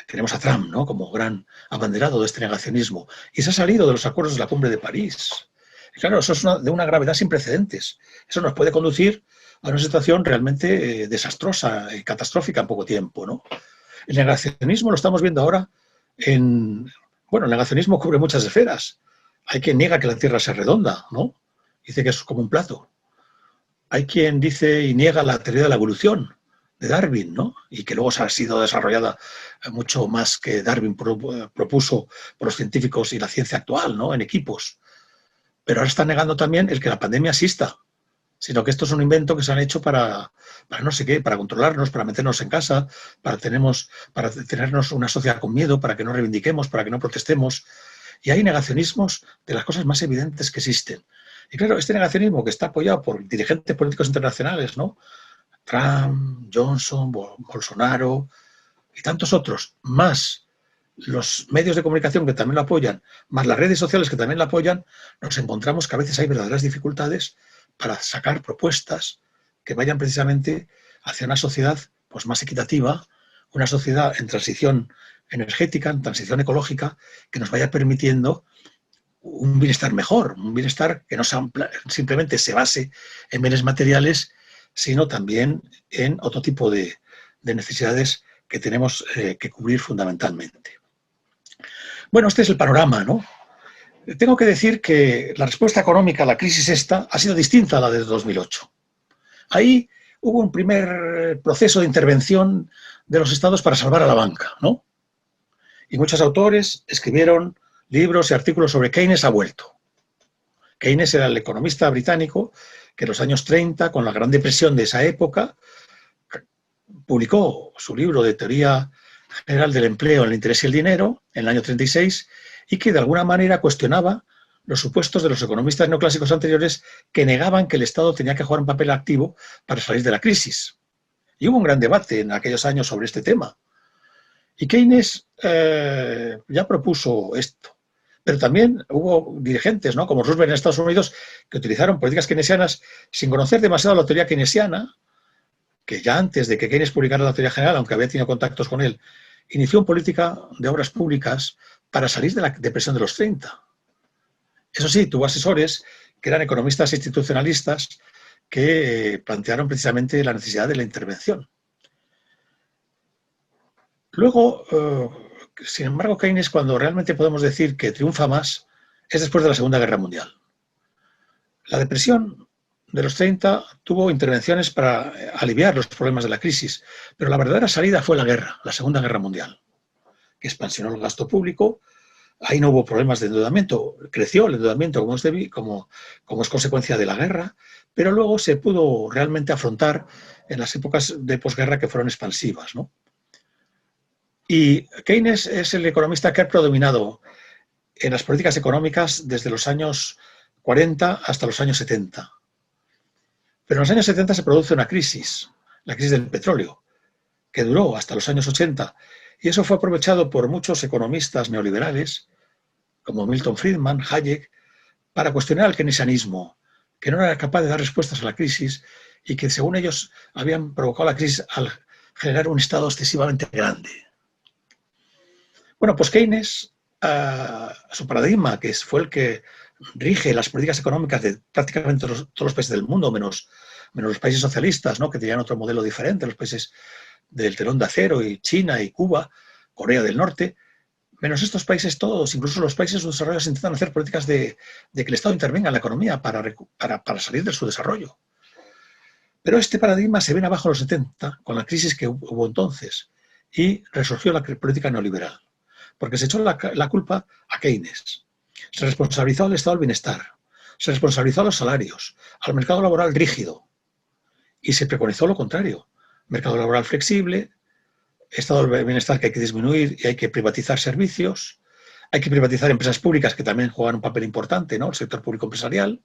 Tenemos a Trump, ¿no?, como gran abanderado de este negacionismo. Y se ha salido de los acuerdos de la Cumbre de París. Y claro, eso es de una gravedad sin precedentes. Eso nos puede conducir a una situación realmente desastrosa y catastrófica en poco tiempo, ¿no? El negacionismo lo estamos viendo ahora Bueno, el negacionismo cubre muchas esferas. Hay quien niega que la Tierra sea redonda, ¿no? Dice que es como un plato. Hay quien dice y niega la teoría de la evolución de Darwin, ¿no? Y que luego se ha sido desarrollada mucho más que Darwin propuso por los científicos y la ciencia actual, ¿no?, en equipos. Pero ahora están negando también el que la pandemia exista, sino que esto es un invento que se han hecho para no sé qué, para controlarnos, para meternos en casa, para tenernos una sociedad con miedo, para que no reivindiquemos, para que no protestemos. Y hay negacionismos de las cosas más evidentes que existen. Y claro, este negacionismo que está apoyado por dirigentes políticos internacionales, ¿no?, Trump, Johnson, Bolsonaro y tantos otros, más los medios de comunicación que también lo apoyan, más las redes sociales que también lo apoyan, nos encontramos que a veces hay verdaderas dificultades para sacar propuestas que vayan precisamente hacia una sociedad pues más equitativa, una sociedad en transición energética, en transición ecológica, que nos vaya permitiendo un bienestar mejor, un bienestar que no simplemente se base en bienes materiales, sino también en otro tipo de necesidades que tenemos que cubrir fundamentalmente. Bueno, este es el panorama, ¿no? Tengo que decir que la respuesta económica a la crisis esta ha sido distinta a la de 2008. Ahí hubo un primer proceso de intervención de los estados para salvar a la banca, ¿no? Y muchos autores escribieron libros y artículos sobre Keynes ha vuelto. Keynes era el economista británico que en los años 30, con la Gran Depresión de esa época, publicó su libro de Teoría General del Empleo, el Interés y el Dinero, en el año 36, y que de alguna manera cuestionaba los supuestos de los economistas neoclásicos anteriores que negaban que el Estado tenía que jugar un papel activo para salir de la crisis. Y hubo un gran debate en aquellos años sobre este tema. Y Keynes ya propuso esto. Pero también hubo dirigentes, ¿no?, como Roosevelt en Estados Unidos, que utilizaron políticas keynesianas sin conocer demasiado la teoría keynesiana, que ya antes de que Keynes publicara la teoría general, aunque había tenido contactos con él, inició en política de obras públicas para salir de la depresión de los 30. Eso sí, tuvo asesores que eran economistas institucionalistas que plantearon precisamente la necesidad de la intervención. Luego, sin embargo, Keynes, cuando realmente podemos decir que triunfa más, es después de la Segunda Guerra Mundial. La depresión de los 30 tuvo intervenciones para aliviar los problemas de la crisis, pero la verdadera salida fue la guerra, la Segunda Guerra Mundial, que expansionó el gasto público. Ahí no hubo problemas de endeudamiento, creció el endeudamiento como es consecuencia de la guerra, pero luego se pudo realmente afrontar en las épocas de posguerra que fueron expansivas, ¿no? Y Keynes es el economista que ha predominado en las políticas económicas desde los años 40 hasta los años 70. Pero en los años 70 se produce una crisis, la crisis del petróleo, que duró hasta los años 80, y eso fue aprovechado por muchos economistas neoliberales, como Milton Friedman, Hayek, para cuestionar el keynesianismo, que no era capaz de dar respuestas a la crisis y que, según ellos, habían provocado la crisis al generar un Estado excesivamente grande. Bueno, pues Keynes, su paradigma, que fue el que rige las políticas económicas de prácticamente todos los países del mundo, menos los países socialistas, ¿no?, que tenían otro modelo diferente, los países del telón de acero, y China y Cuba, Corea del Norte, menos estos países todos, incluso los países subdesarrollados, intentan hacer políticas de que el Estado intervenga en la economía para salir de su desarrollo. Pero este paradigma se viene abajo en los 70, con la crisis que hubo entonces, y resurgió la política neoliberal, porque se echó la culpa a Keynes. Se responsabilizó al estado del bienestar, se responsabilizó a los salarios, al mercado laboral rígido, y se preconizó lo contrario: mercado laboral flexible, estado del bienestar que hay que disminuir y hay que privatizar servicios, hay que privatizar empresas públicas que también juegan un papel importante, ¿no?, el sector público empresarial,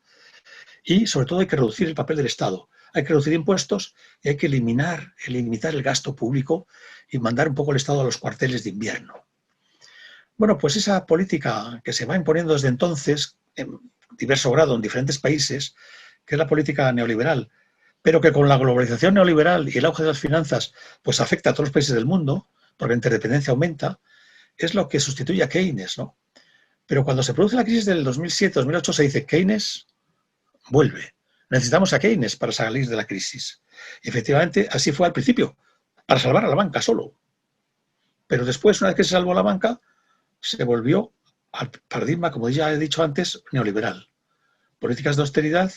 y sobre todo hay que reducir el papel del Estado, hay que reducir impuestos y hay que limitar el gasto público y mandar un poco el Estado a los cuarteles de invierno. Bueno, pues esa política que se va imponiendo desde entonces, en diverso grado en diferentes países, que es la política neoliberal, pero que con la globalización neoliberal y el auge de las finanzas pues afecta a todos los países del mundo, porque la interdependencia aumenta, es lo que sustituye a Keynes, ¿no? Pero cuando se produce la crisis del 2007-2008 se dice: Keynes vuelve. Necesitamos a Keynes para salir de la crisis. Y efectivamente, así fue al principio, para salvar a la banca solo. Pero después, una vez que se salvó la banca, se volvió al paradigma, como ya he dicho antes, neoliberal. Políticas de austeridad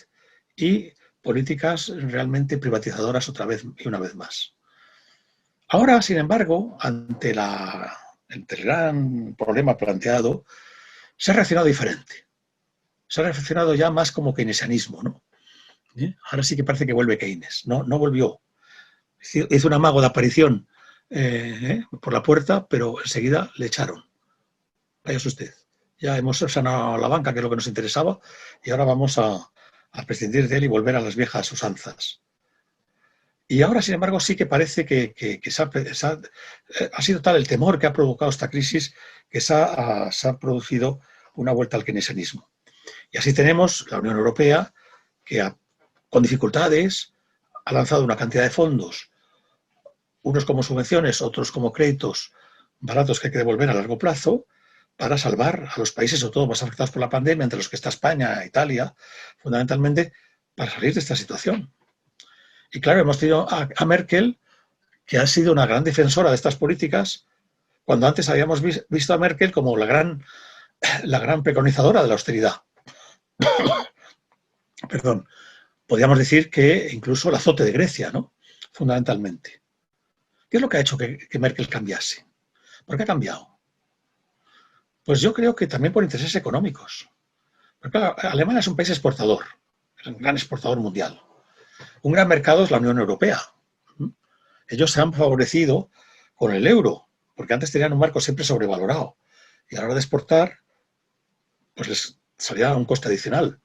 y políticas realmente privatizadoras otra vez y una vez más. Ahora, sin embargo, ante el gran problema planteado, se ha reaccionado diferente. Se ha reaccionado ya más como keynesianismo, ¿no? Ahora sí que parece que vuelve Keynes. No volvió. Hizo un amago de aparición por la puerta, pero enseguida le echaron. Váyase usted. Ya hemos sanado la banca, que es lo que nos interesaba, y ahora vamos a prescindir de él y volver a las viejas usanzas. Y ahora, sin embargo, sí que parece que ha sido tal el temor que ha provocado esta crisis que se ha producido una vuelta al keynesianismo. Y así tenemos la Unión Europea, que con dificultades ha lanzado una cantidad de fondos, unos como subvenciones, otros como créditos baratos que hay que devolver a largo plazo, para salvar a los países, sobre todo más afectados por la pandemia, entre los que está España, Italia, fundamentalmente, para salir de esta situación. Y claro, hemos tenido a Merkel, que ha sido una gran defensora de estas políticas, cuando antes habíamos visto a Merkel como la gran preconizadora de la austeridad. Perdón. Podríamos decir que incluso el azote de Grecia, ¿no?, fundamentalmente. ¿Qué es lo que ha hecho que Merkel cambiase? ¿Por qué ha cambiado? Pues yo creo que también por intereses económicos. Porque claro, Alemania es un país exportador, es un gran exportador mundial. Un gran mercado es la Unión Europea. Ellos se han favorecido con el euro, porque antes tenían un marco siempre sobrevalorado. Y a la hora de exportar, pues les salía un coste adicional,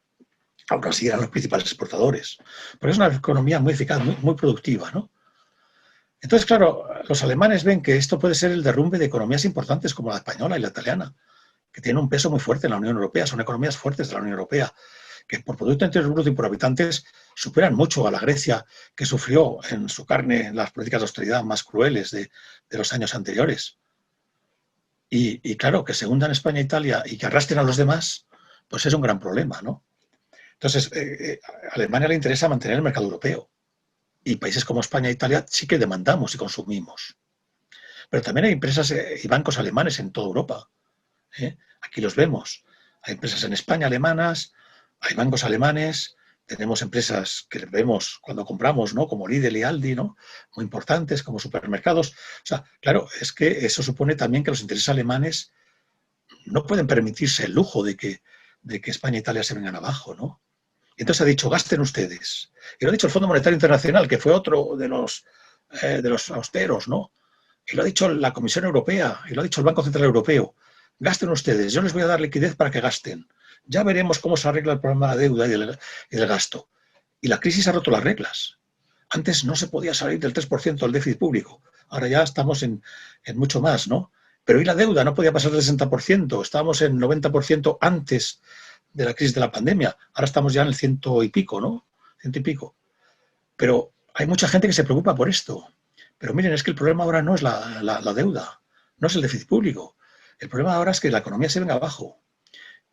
aunque así eran los principales exportadores. Porque es una economía muy eficaz, muy productiva, ¿no? Entonces, claro, los alemanes ven que esto puede ser el derrumbe de economías importantes como la española y la italiana, que tienen un peso muy fuerte en la Unión Europea, son economías fuertes de la Unión Europea, que por Producto Interior Bruto y por habitantes superan mucho a la Grecia, que sufrió en su carne las políticas de austeridad más crueles de los años anteriores. Y claro, que se hundan España e Italia y que arrastren a los demás, pues es un gran problema, ¿no? Entonces, a Alemania le interesa mantener el mercado europeo. Y países como España e Italia sí que demandamos y consumimos. Pero también hay empresas y bancos alemanes en toda Europa. Aquí los vemos. Hay empresas en España alemanas, hay bancos alemanes, tenemos empresas que vemos cuando compramos, ¿no? Como Lidl y Aldi, ¿no? Muy importantes, como supermercados. O sea, claro, es que eso supone también que los intereses alemanes no pueden permitirse el lujo de que España e Italia se vengan abajo, ¿no? Y entonces ha dicho, gasten ustedes. Y lo ha dicho el Fondo Monetario Internacional, que fue otro de los austeros, ¿no? Y lo ha dicho la Comisión Europea, y lo ha dicho el Banco Central Europeo. Gasten ustedes, yo les voy a dar liquidez para que gasten. Ya veremos cómo se arregla el problema de la deuda y del gasto. Y la crisis ha roto las reglas. Antes no se podía salir del 3% del déficit público. Ahora ya estamos en mucho más, ¿no? Pero y la deuda no podía pasar del 60%. Estábamos en 90% antes de la crisis de la pandemia. Ahora estamos ya en el 100 y pico, ¿no? 100 y pico. Pero hay mucha gente que se preocupa por esto. Pero miren, es que el problema ahora no es la deuda, no es el déficit público. El problema ahora es que la economía se venga abajo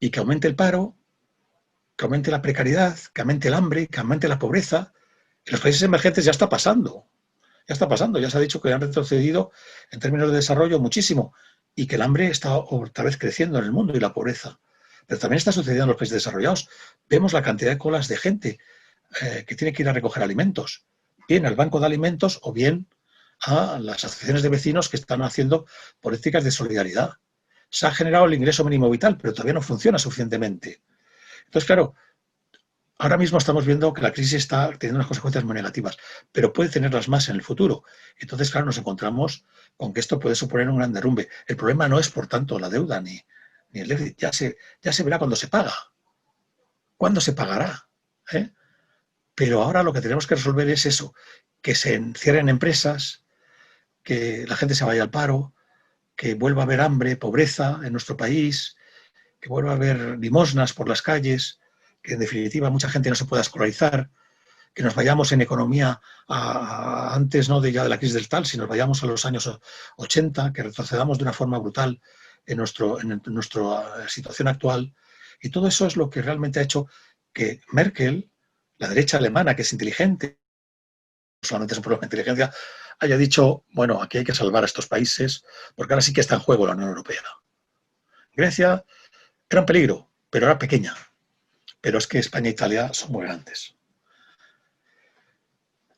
y que aumente el paro, que aumente la precariedad, que aumente el hambre, que aumente la pobreza. En los países emergentes ya está pasando. Ya está pasando. Ya se ha dicho que han retrocedido en términos de desarrollo muchísimo y que el hambre está otra vez creciendo en el mundo y la pobreza. Pero también está sucediendo en los países desarrollados. Vemos la cantidad de colas de gente que tiene que ir a recoger alimentos, bien al banco de alimentos o bien a las asociaciones de vecinos que están haciendo políticas de solidaridad. Se ha generado el ingreso mínimo vital, pero todavía no funciona suficientemente. Entonces, claro, ahora mismo estamos viendo que la crisis está teniendo unas consecuencias muy negativas, pero puede tenerlas más en el futuro. Entonces, claro, nos encontramos con que esto puede suponer un gran derrumbe. El problema no es, por tanto, la deuda ni el déficit. Ya se verá cuando se paga. ¿Cuándo se pagará? Pero ahora lo que tenemos que resolver es eso, que se encierren empresas, que la gente se vaya al paro, que vuelva a haber hambre, pobreza en nuestro país, que vuelva a haber limosnas por las calles, que en definitiva mucha gente no se pueda escolarizar, que nos vayamos en economía antes no de ya de la crisis del tal, sino nos vayamos a los años 80, que retrocedamos de una forma brutal en nuestra situación actual. Y todo eso es lo que realmente ha hecho que Merkel, la derecha alemana, que es inteligente, solamente es un problema de inteligencia, haya dicho, bueno, aquí hay que salvar a estos países, porque ahora sí que está en juego la Unión Europea. Grecia era un peligro, pero era pequeña. Pero es que España e Italia son muy grandes.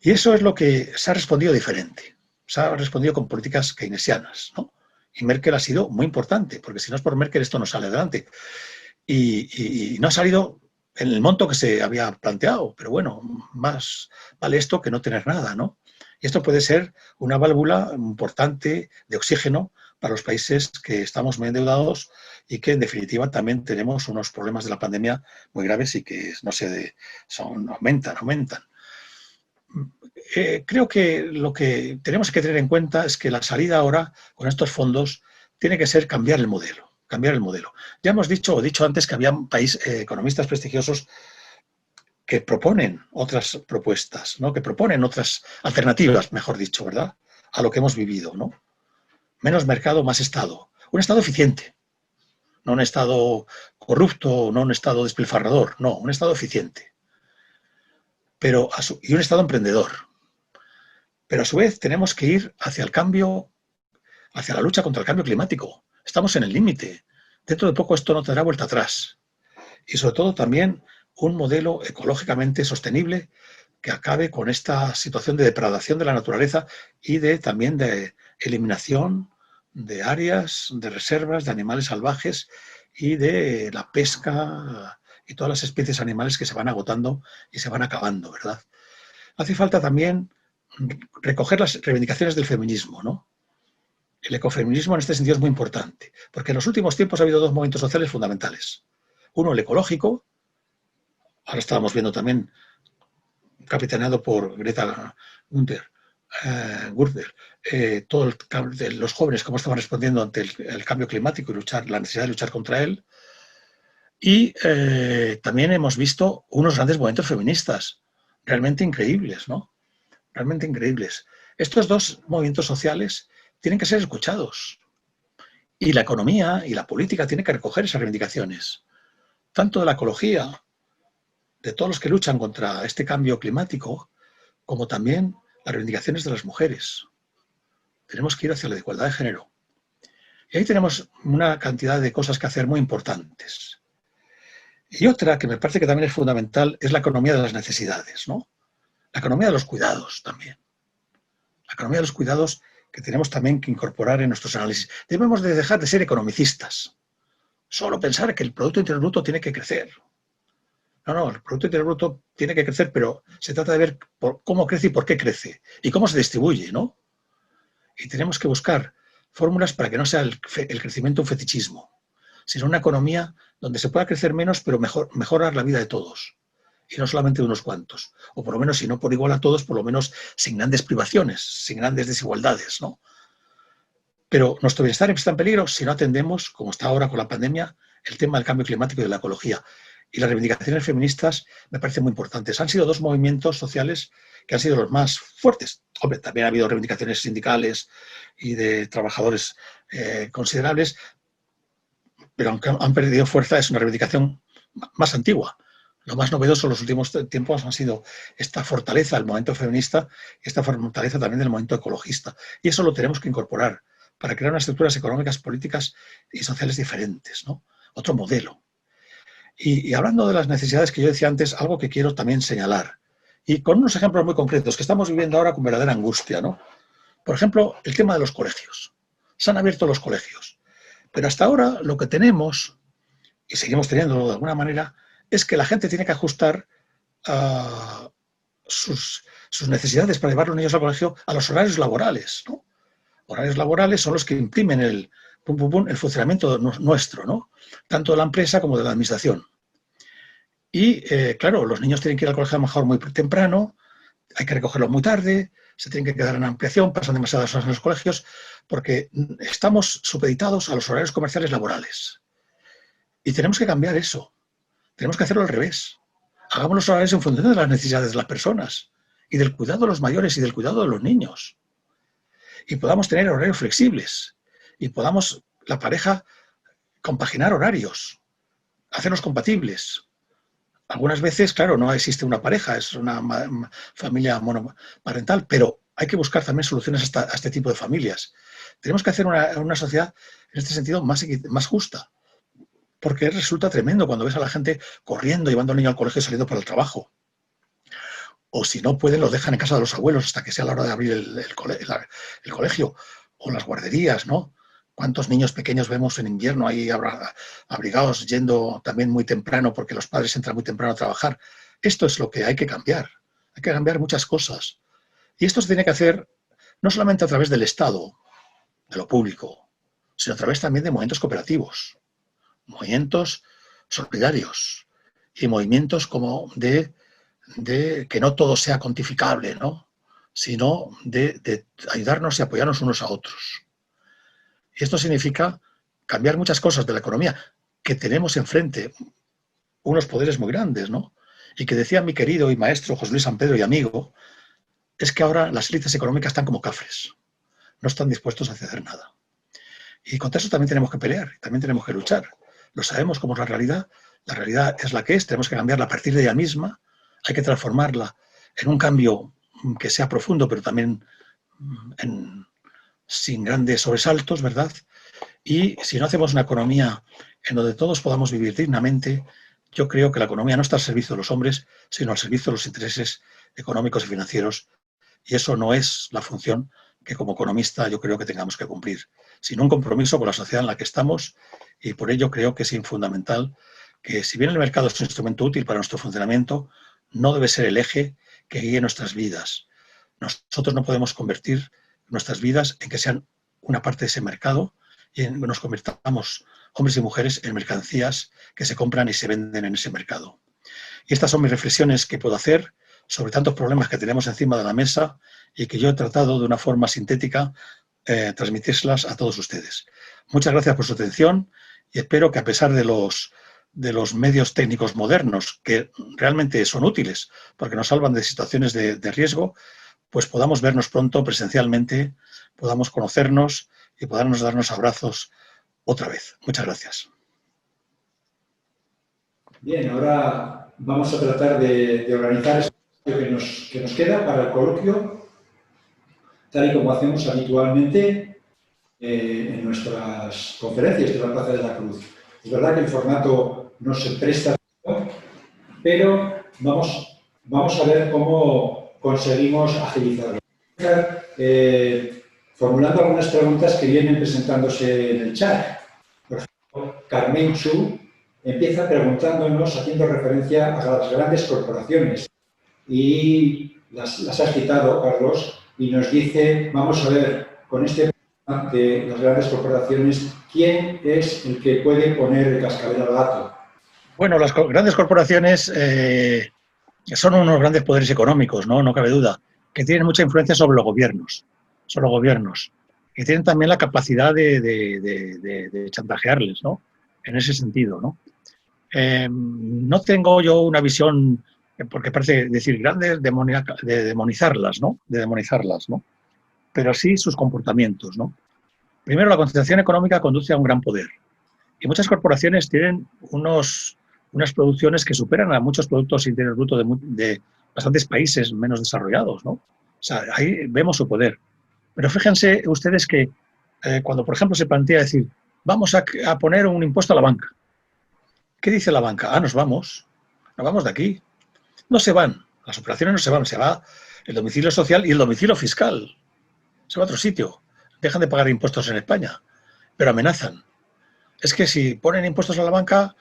Y eso es lo que se ha respondido diferente. Se ha respondido con políticas keynesianas, ¿no? Y Merkel ha sido muy importante, porque si no es por Merkel esto no sale adelante. Y no ha salido en el monto que se había planteado, pero bueno, más vale esto que no tener nada, ¿no? Y esto puede ser una válvula importante de oxígeno para los países que estamos muy endeudados y que en definitiva también tenemos unos problemas de la pandemia muy graves y que no sé, aumentan. Creo que lo que tenemos que tener en cuenta es que la salida ahora con estos fondos tiene que ser cambiar el modelo. Ya hemos dicho antes que había economistas prestigiosos que proponen otras propuestas, ¿no? Que proponen otras alternativas, mejor dicho, ¿verdad? A lo que hemos vivido, ¿no? Menos mercado, más Estado. Un Estado eficiente, no un Estado corrupto, no un Estado despilfarrador, no, un Estado eficiente. Y un Estado emprendedor. Pero a su vez tenemos que ir hacia el cambio, hacia la lucha contra el cambio climático. Estamos en el límite. Dentro de poco esto no tendrá vuelta atrás. Y sobre todo también un modelo ecológicamente sostenible que acabe con esta situación de depredación de la naturaleza y también de eliminación de áreas, de reservas, de animales salvajes y de la pesca y todas las especies animales que se van agotando y se van acabando, ¿verdad? Hace falta también recoger las reivindicaciones del feminismo, ¿no? El ecofeminismo en este sentido es muy importante, porque en los últimos tiempos ha habido dos movimientos sociales fundamentales. Uno, el ecológico, ahora estábamos viendo también, capitaneado por Greta Thunberg, todos los jóvenes cómo estaban respondiendo ante el cambio climático y la necesidad de luchar contra él. Y también hemos visto unos grandes movimientos feministas, realmente increíbles, ¿no? Realmente increíbles. Estos dos movimientos sociales tienen que ser escuchados. Y la economía y la política tienen que recoger esas reivindicaciones, tanto de la ecología, de todos los que luchan contra este cambio climático, como también las reivindicaciones de las mujeres. Tenemos que ir hacia la igualdad de género. Y ahí tenemos una cantidad de cosas que hacer muy importantes. Y otra que me parece que también es fundamental es la economía de las necesidades, ¿no? La economía de los cuidados también. La economía de los cuidados que tenemos también que incorporar en nuestros análisis. Debemos de dejar de ser economicistas. Solo pensar que el Producto Interior Bruto tiene que crecer. No, el Producto Interior Bruto tiene que crecer, pero se trata de ver cómo crece y por qué crece. Y cómo se distribuye, ¿no? Y tenemos que buscar fórmulas para que no sea el crecimiento un fetichismo, sino una economía donde se pueda crecer menos, pero mejorar la vida de todos. Y no solamente de unos cuantos. O por lo menos, si no por igual a todos, por lo menos sin grandes privaciones, sin grandes desigualdades, ¿no? Pero nuestro bienestar está en peligro si no atendemos, como está ahora con la pandemia, el tema del cambio climático y de la ecología. Y las reivindicaciones feministas me parecen muy importantes. Han sido dos movimientos sociales que han sido los más fuertes. Hombre, también ha habido reivindicaciones sindicales y de trabajadores considerables, pero aunque han perdido fuerza, es una reivindicación más antigua. Lo más novedoso en los últimos tiempos han sido esta fortaleza del movimiento feminista y esta fortaleza también del movimiento ecologista. Y eso lo tenemos que incorporar para crear unas estructuras económicas, políticas y sociales diferentes, ¿no? Otro modelo. Y hablando de las necesidades que yo decía antes, algo que quiero también señalar, y con unos ejemplos muy concretos que estamos viviendo ahora con verdadera angustia, ¿no? Por ejemplo, el tema de los colegios. Se han abierto los colegios, pero hasta ahora lo que tenemos, y seguimos teniéndolo de alguna manera, es que la gente tiene que ajustar sus necesidades para llevar a los niños al colegio a los horarios laborales, ¿no? Horarios laborales son los que imprimen el funcionamiento nuestro, ¿no? Tanto de la empresa como de la administración. Y, claro, los niños tienen que ir al colegio a lo mejor muy temprano, hay que recogerlos muy tarde, se tienen que quedar en ampliación, pasan demasiadas horas en los colegios, porque estamos supeditados a los horarios comerciales laborales. Y tenemos que cambiar eso. Tenemos que hacerlo al revés. Hagamos los horarios en función de las necesidades de las personas y del cuidado de los mayores y del cuidado de los niños. Y podamos tener horarios flexibles y podamos, la pareja, compaginar horarios, hacerlos compatibles. Algunas veces, claro, no existe una pareja, es una familia monoparental, pero hay que buscar también soluciones a este tipo de familias. Tenemos que hacer una sociedad, en este sentido, más justa, porque resulta tremendo cuando ves a la gente corriendo, llevando al niño al colegio y saliendo para el trabajo. O si no pueden, los dejan en casa de los abuelos hasta que sea la hora de abrir el colegio. O las guarderías, ¿no? ¿Cuántos niños pequeños vemos en invierno ahí abrigados, yendo también muy temprano porque los padres entran muy temprano a trabajar? Esto es lo que hay que cambiar. Hay que cambiar muchas cosas. Y esto se tiene que hacer no solamente a través del Estado, de lo público, sino a través también de movimientos cooperativos, movimientos solidarios y movimientos como de que no todo sea cuantificable, ¿no? Sino de ayudarnos y apoyarnos unos a otros. Y esto significa cambiar muchas cosas de la economía, que tenemos enfrente unos poderes muy grandes, ¿no? Y que decía mi querido y maestro José Luis San Pedro y amigo, es que ahora las élites económicas están como cafres, no están dispuestos a ceder nada. Y contra eso también tenemos que pelear, también tenemos que luchar. Lo sabemos como es la realidad es la que es, tenemos que cambiarla a partir de ella misma, hay que transformarla en un cambio que sea profundo, pero también sin grandes sobresaltos, ¿verdad? Y si no hacemos una economía en donde todos podamos vivir dignamente, yo creo que la economía no está al servicio de los hombres, sino al servicio de los intereses económicos y financieros. Y eso no es la función que como economista yo creo que tengamos que cumplir, sino un compromiso con la sociedad en la que estamos, y por ello creo que es fundamental que, si bien el mercado es un instrumento útil para nuestro funcionamiento, no debe ser el eje que guíe nuestras vidas. Nosotros no podemos convertir nuestras vidas en que sean una parte de ese mercado y nos convirtamos, hombres y mujeres, en mercancías que se compran y se venden en ese mercado. Y estas son mis reflexiones que puedo hacer sobre tantos problemas que tenemos encima de la mesa y que yo he tratado de una forma sintética transmitírselas a todos ustedes. Muchas gracias por su atención y espero que, a pesar de los medios técnicos modernos, que realmente son útiles porque nos salvan de situaciones de riesgo, pues podamos vernos pronto presencialmente, podamos conocernos y podamos darnos abrazos otra vez. Muchas gracias. Bien, ahora vamos a tratar de organizar este espacio que nos queda para el coloquio, tal y como hacemos habitualmente en nuestras conferencias de la Plaza de la Cruz. Es verdad que el formato no se presta, pero vamos a ver cómo conseguimos agilizarlo. Formulando algunas preguntas que vienen presentándose en el chat. Por ejemplo, Carmen Chu empieza preguntándonos, haciendo referencia a las grandes corporaciones. Y las has citado, Carlos, y nos dice, vamos a ver, con este tema de las grandes corporaciones, ¿quién es el que puede poner el cascabel al gato? Bueno, las grandes corporaciones son unos grandes poderes económicos, ¿no? No cabe duda, que tienen mucha influencia sobre los gobiernos, y tienen también la capacidad de chantajearles, ¿no? En ese sentido, ¿no? No tengo yo una visión, porque parece decir grandes, de demonizarlas, ¿no? De demonizarlas, ¿no? Pero sí sus comportamientos, ¿no? Primero, la concentración económica conduce a un gran poder. Y muchas corporaciones tienen unas producciones que superan a muchos productos interiores brutos de bastantes países menos desarrollados, ¿no? O sea, ahí vemos su poder. Pero fíjense ustedes que cuando, por ejemplo, se plantea decir, vamos a poner un impuesto a la banca. ¿Qué dice la banca? Nos vamos de aquí. No se van, las operaciones no se van, se va el domicilio social y el domicilio fiscal. Se va a otro sitio. Dejan de pagar impuestos en España, pero amenazan. Es que si ponen impuestos a la banca,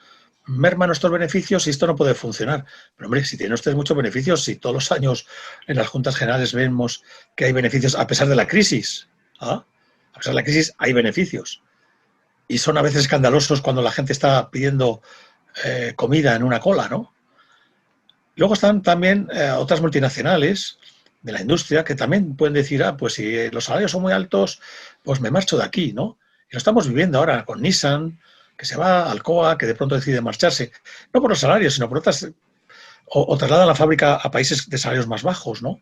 merman nuestros beneficios y esto no puede funcionar. Pero hombre, si tienen ustedes muchos beneficios, si todos los años en las juntas generales vemos que hay beneficios a pesar de la crisis, ¿ah? A pesar de la crisis hay beneficios. Y son a veces escandalosos cuando la gente está pidiendo comida en una cola, ¿no? Luego están también otras multinacionales de la industria que también pueden decir, pues si los salarios son muy altos, pues me marcho de aquí, ¿no? Y lo estamos viviendo ahora con Nissan, que se va, Alcoa, que de pronto decide marcharse, no por los salarios, sino por otras, o traslada la fábrica a países de salarios más bajos, ¿no?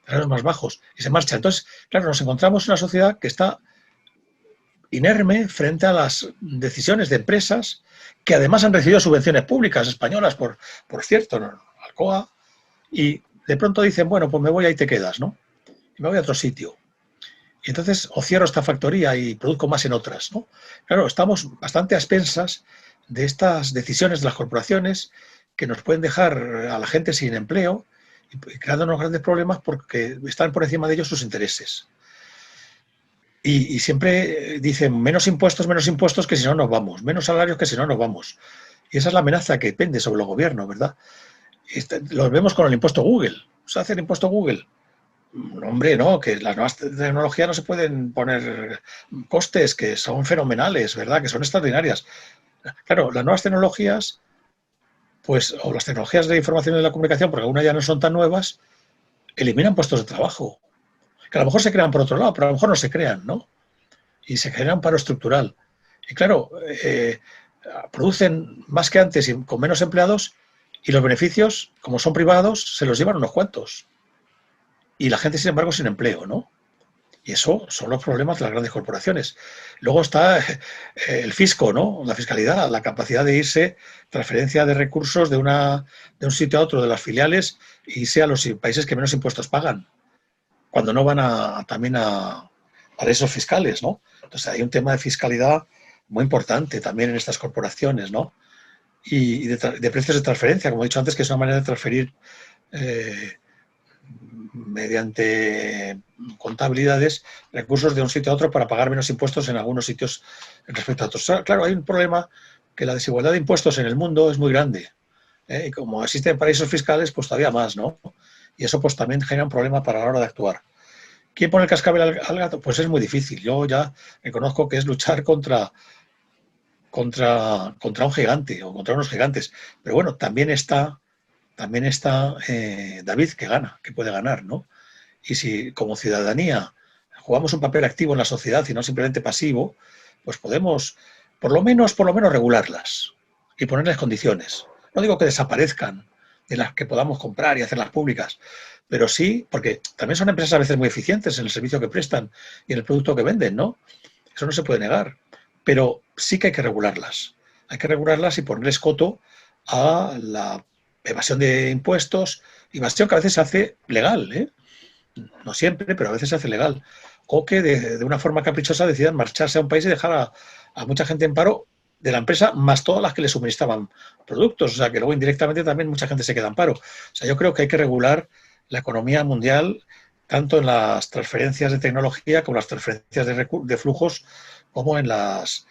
Salarios más bajos, y se marcha. Entonces, claro, nos encontramos en una sociedad que está inerme frente a las decisiones de empresas que además han recibido subvenciones públicas españolas, por cierto, ¿no? Alcoa, y de pronto dicen, bueno, pues me voy, ahí te quedas, ¿no? Y me voy a otro sitio. Y entonces o cierro esta factoría y produzco más en otras, ¿no? Claro, estamos bastante a expensas de estas decisiones de las corporaciones que nos pueden dejar a la gente sin empleo y creando unos grandes problemas porque están por encima de ellos sus intereses. Y siempre dicen menos impuestos que si no nos vamos, menos salarios que si no nos vamos. Y esa es la amenaza que pende sobre los gobiernos, ¿verdad? Lo vemos con el impuesto Google. ¿Se hace el impuesto Google? No, hombre, no, que las nuevas tecnologías no se pueden poner costes que son fenomenales, ¿verdad? Que son extraordinarias. Claro, las nuevas tecnologías, pues, o las tecnologías de información y de la comunicación, porque algunas ya no son tan nuevas, eliminan puestos de trabajo. Que a lo mejor se crean por otro lado, pero a lo mejor no se crean, ¿no? Y se genera un paro estructural. Y claro, producen más que antes y con menos empleados, y los beneficios, como son privados, se los llevan unos cuantos. Y la gente, sin embargo, sin empleo, ¿no? Y eso son los problemas de las grandes corporaciones. Luego está el fisco, ¿no? La fiscalidad, la capacidad de irse, transferencia de recursos de un sitio a otro de las filiales y irse a los países que menos impuestos pagan, cuando no van también a paraísos fiscales, ¿no? Entonces hay un tema de fiscalidad muy importante también en estas corporaciones, ¿no? Y de precios de transferencia, como he dicho antes, que es una manera de transferir mediante contabilidades recursos de un sitio a otro para pagar menos impuestos en algunos sitios respecto a otros. Claro, hay un problema, que la desigualdad de impuestos en el mundo es muy grande, y como existen paraísos fiscales, pues todavía más, ¿no? Y eso pues también genera un problema para la hora de actuar. ¿Quién pone el cascabel al gato? Pues es muy difícil. Yo ya reconozco que es luchar contra un gigante o contra unos gigantes. Pero bueno, también está David, que gana, que puede ganar, ¿no? Y si como ciudadanía jugamos un papel activo en la sociedad y no simplemente pasivo, pues podemos por lo menos regularlas y ponerles condiciones. No digo que desaparezcan, de las que podamos comprar y hacerlas públicas, pero sí, porque también son empresas a veces muy eficientes en el servicio que prestan y en el producto que venden, ¿no? Eso no se puede negar, pero sí que hay que regularlas. Hay que regularlas y ponerles coto a la evasión de impuestos, evasión que a veces se hace legal, ¿eh? No siempre, pero a veces se hace legal. O que de una forma caprichosa decidan marcharse a un país y dejar a mucha gente en paro de la empresa, más todas las que le suministraban productos. O sea, que luego indirectamente también mucha gente se queda en paro. O sea, yo creo que hay que regular la economía mundial, tanto en las transferencias de tecnología como las transferencias de flujos, como en las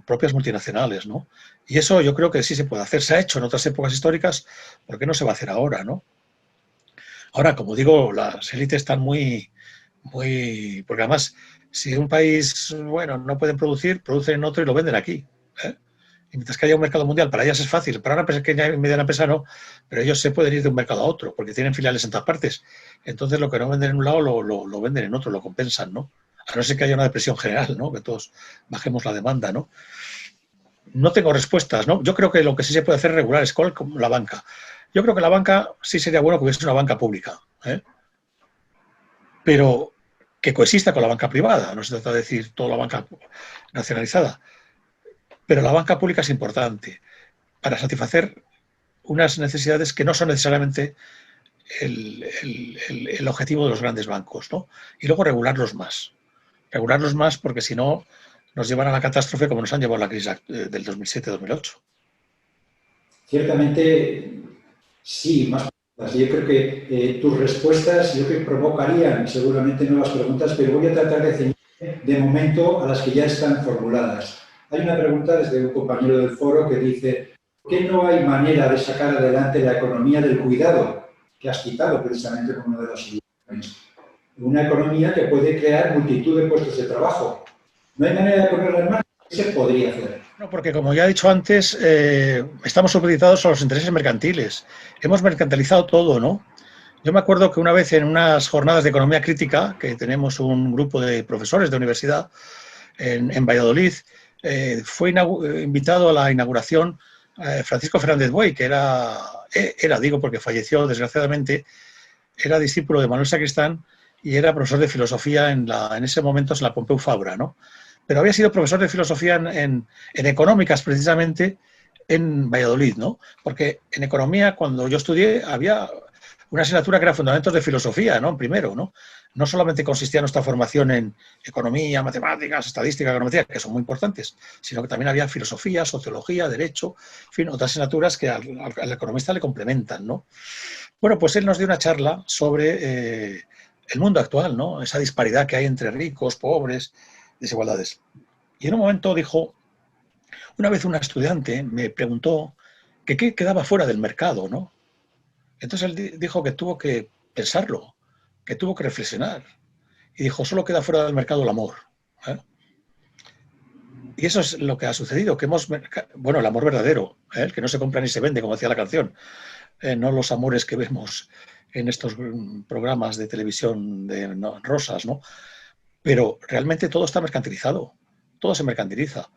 propias multinacionales, ¿no? Y eso yo creo que sí se puede hacer. Se ha hecho en otras épocas históricas, ¿por qué no se va a hacer ahora, no? Ahora, como digo, las élites están porque además, si un país, bueno, no pueden producir, producen en otro y lo venden aquí, ¿eh? Y mientras que haya un mercado mundial, para ellas es fácil, para una pequeña y mediana empresa no, pero ellos se pueden ir de un mercado a otro, porque tienen filiales en todas partes. Entonces, lo que no venden en un lado, lo venden en otro, lo compensan, ¿no? A no ser que haya una depresión general, ¿no? Que todos bajemos la demanda, ¿no? No tengo respuestas, ¿no? Yo creo que lo que sí se puede hacer es regular es como la banca. Yo creo que la banca sí sería bueno que hubiese una banca pública, ¿eh? Pero que coexista con la banca privada. No se trata de decir toda la banca nacionalizada. Pero la banca pública es importante para satisfacer unas necesidades que no son necesariamente el objetivo de los grandes bancos, ¿no? Y luego regularlos más. Regularlos más porque si no nos llevan a la catástrofe como nos han llevado la crisis del 2007-2008. Ciertamente, sí, más preguntas. Yo creo que tus respuestas yo creo que provocarían seguramente nuevas preguntas, pero voy a tratar de ceñirme de momento a las que ya están formuladas. Hay una pregunta desde un compañero del foro que dice: ¿por qué no hay manera de sacar adelante la economía del cuidado, que has citado precisamente como una de las soluciones? Una economía que puede crear multitud de puestos de trabajo. ¿No hay manera de ponerla en marcha? ¿Qué se podría hacer? No, porque como ya he dicho antes, estamos supeditados a los intereses mercantiles. Hemos mercantilizado todo, ¿no? Yo me acuerdo que una vez en unas jornadas de economía crítica, que tenemos un grupo de profesores de universidad en Valladolid, fue invitado a la inauguración Francisco Fernández Buey, que digo porque falleció desgraciadamente, era discípulo de Manuel Sacristán y era profesor de filosofía en ese momento en la Pompeu Fabra, ¿no? Pero había sido profesor de filosofía en económicas precisamente en Valladolid, ¿no? Porque en economía, cuando yo estudié, había una asignatura que era Fundamentos de Filosofía, ¿no? Primero, ¿no? No solamente consistía nuestra formación en economía, matemáticas, estadística, econometría, que son muy importantes, sino que también había filosofía, sociología, derecho, en fin, otras asignaturas que al economista le complementan, ¿no? Bueno, pues él nos dio una charla sobre el mundo actual, ¿no? Esa disparidad que hay entre ricos, pobres, desigualdades. Y en un momento dijo, una vez una estudiante me preguntó que qué quedaba fuera del mercado, ¿no? Entonces él dijo que tuvo que pensarlo, que tuvo que reflexionar. Y dijo, solo queda fuera del mercado el amor, ¿eh? Y eso es lo que ha sucedido, que bueno, el amor verdadero, ¿eh? El que no se compra ni se vende, como decía la canción, no los amores que vemos en estos programas de televisión de rosas, ¿no? Pero realmente todo está mercantilizado, todo se mercantiliza.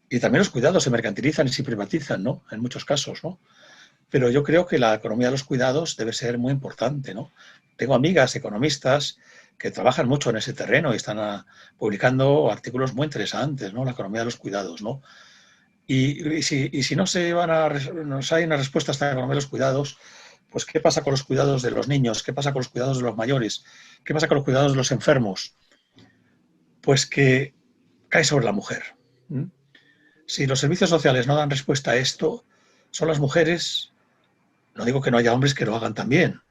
Y también los cuidados se mercantilizan y se privatizan, ¿no? En muchos casos, ¿no? Pero yo creo que la economía de los cuidados debe ser muy importante, ¿no? Tengo amigas economistas que trabajan mucho en ese terreno y están publicando artículos muy interesantes, ¿no? La economía de los cuidados, ¿no? Y si no nos hay una respuesta a esta economía de los cuidados, pues ¿qué pasa con los cuidados de los niños? ¿Qué pasa con los cuidados de los mayores? ¿Qué pasa con los cuidados de los enfermos? Pues que cae sobre la mujer. Si los servicios sociales no dan respuesta a esto, son las mujeres, no digo que no haya hombres que lo hagan también,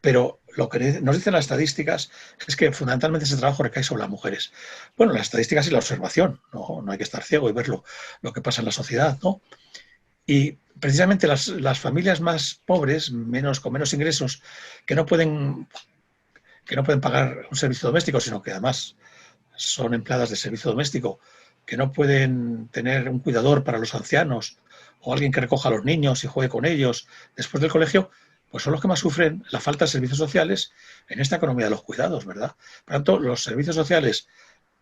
pero lo que nos dicen las estadísticas es que fundamentalmente ese trabajo recae sobre las mujeres. Bueno, las estadísticas y la observación, no hay que estar ciego y ver lo que pasa en la sociedad, ¿no? Y precisamente las familias más pobres, con menos ingresos, que no pueden pagar un servicio doméstico, sino que además son empleadas de servicio doméstico, que no pueden tener un cuidador para los ancianos o alguien que recoja a los niños y juegue con ellos después del colegio, pues son los que más sufren la falta de servicios sociales en esta economía de los cuidados, ¿verdad? Por tanto, los servicios sociales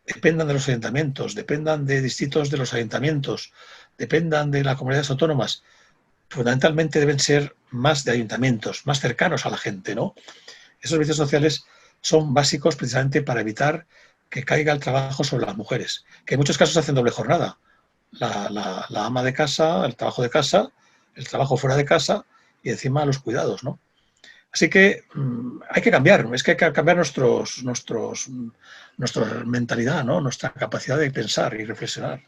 dependan de los ayuntamientos, dependan de distritos de los ayuntamientos, dependan de las comunidades autónomas, fundamentalmente deben ser más de ayuntamientos, más cercanos a la gente, ¿no? Esos servicios sociales son básicos precisamente para evitar que caiga el trabajo sobre las mujeres, que en muchos casos hacen doble jornada. La ama de casa, el trabajo de casa, el trabajo fuera de casa y encima los cuidados, ¿no? Así que hay que cambiar, es que hay que cambiar nuestra mentalidad, ¿no? Nuestra capacidad de pensar y reflexionar.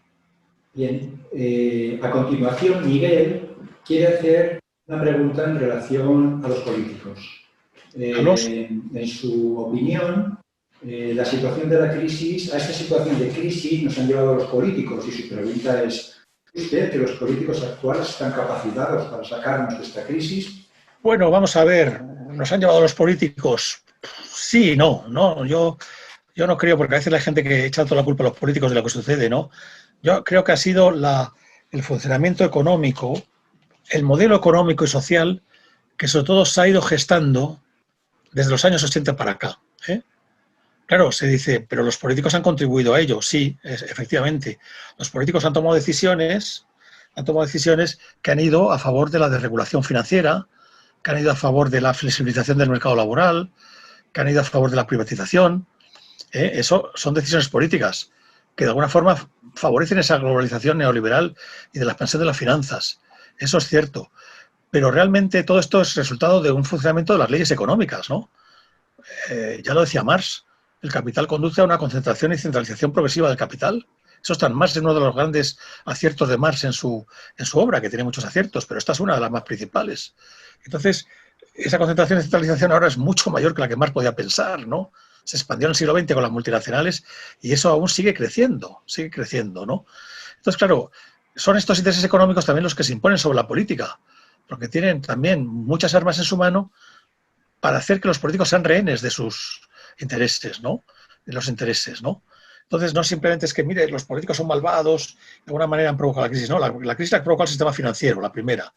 Bien, a continuación Miguel quiere hacer una pregunta en relación a los políticos. En su opinión, la situación de la crisis, a esta situación de crisis nos han llevado los políticos y su pregunta es, ¿cree usted que los políticos actuales están capacitados para sacarnos de esta crisis? Bueno, vamos a ver, ¿nos han llevado los políticos? Sí y no, ¿no? Yo no creo, porque a veces hay gente que echa toda la culpa a los políticos de lo que sucede, ¿no? Yo creo que ha sido el funcionamiento económico, el modelo económico y social que sobre todo se ha ido gestando desde los años 80 para acá. Claro, se dice, pero los políticos han contribuido a ello. Sí, efectivamente. Los políticos han tomado decisiones que han ido a favor de la desregulación financiera, que han ido a favor de la flexibilización del mercado laboral, que han ido a favor de la privatización. Eso son decisiones políticas que de alguna forma favorecen esa globalización neoliberal y de la expansión de las finanzas. Eso es cierto. Pero realmente todo esto es resultado de un funcionamiento de las leyes económicas, ¿no? Ya lo decía Marx, el capital conduce a una concentración y centralización progresiva del capital. Eso está en Marx, es uno de los grandes aciertos de Marx en su obra, que tiene muchos aciertos, pero esta es una de las más principales. Entonces, esa concentración y centralización ahora es mucho mayor que la que Marx podía pensar, ¿no? Se expandió en el siglo XX con las multinacionales y eso aún sigue creciendo, ¿no? Entonces, claro, son estos intereses económicos también los que se imponen sobre la política, porque tienen también muchas armas en su mano para hacer que los políticos sean rehenes de sus intereses, ¿no? De los intereses, ¿no? Entonces, no simplemente es que, mire, los políticos son malvados, de alguna manera han provocado la crisis, no, la crisis la ha provocado el sistema financiero, la primera.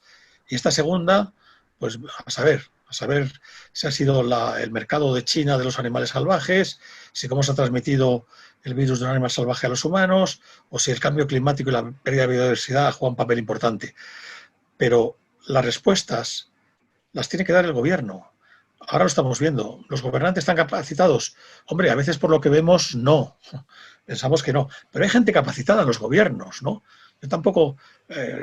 Y esta segunda, pues a saber si ha sido el mercado de China de los animales salvajes, si cómo se ha transmitido el virus de un animal salvaje a los humanos, o si el cambio climático y la pérdida de biodiversidad juegan un papel importante. Pero las respuestas las tiene que dar el gobierno. Ahora lo estamos viendo. ¿Los gobernantes están capacitados? Hombre, a veces por lo que vemos, no. Pensamos que no. Pero hay gente capacitada en los gobiernos, ¿no? Yo tampoco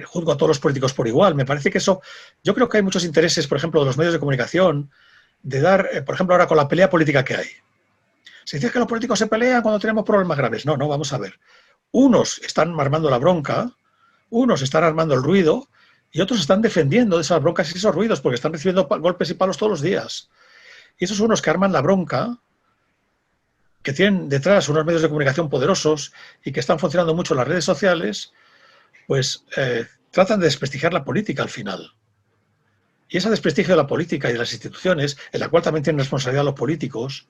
juzgo a todos los políticos por igual. Me parece que eso... Yo creo que hay muchos intereses, por ejemplo, de los medios de comunicación, de dar, por ejemplo, ahora con la pelea política que hay. Se dice que los políticos se pelean cuando tenemos problemas graves. No, vamos a ver. Unos están armando la bronca, unos están armando el ruido, y otros están defendiendo de esas broncas y esos ruidos porque están recibiendo golpes y palos todos los días. Y esos unos que arman la bronca, que tienen detrás unos medios de comunicación poderosos y que están funcionando mucho en las redes sociales, pues tratan de desprestigiar la política al final. Y ese desprestigio de la política y de las instituciones, en la cual también tienen responsabilidad los políticos,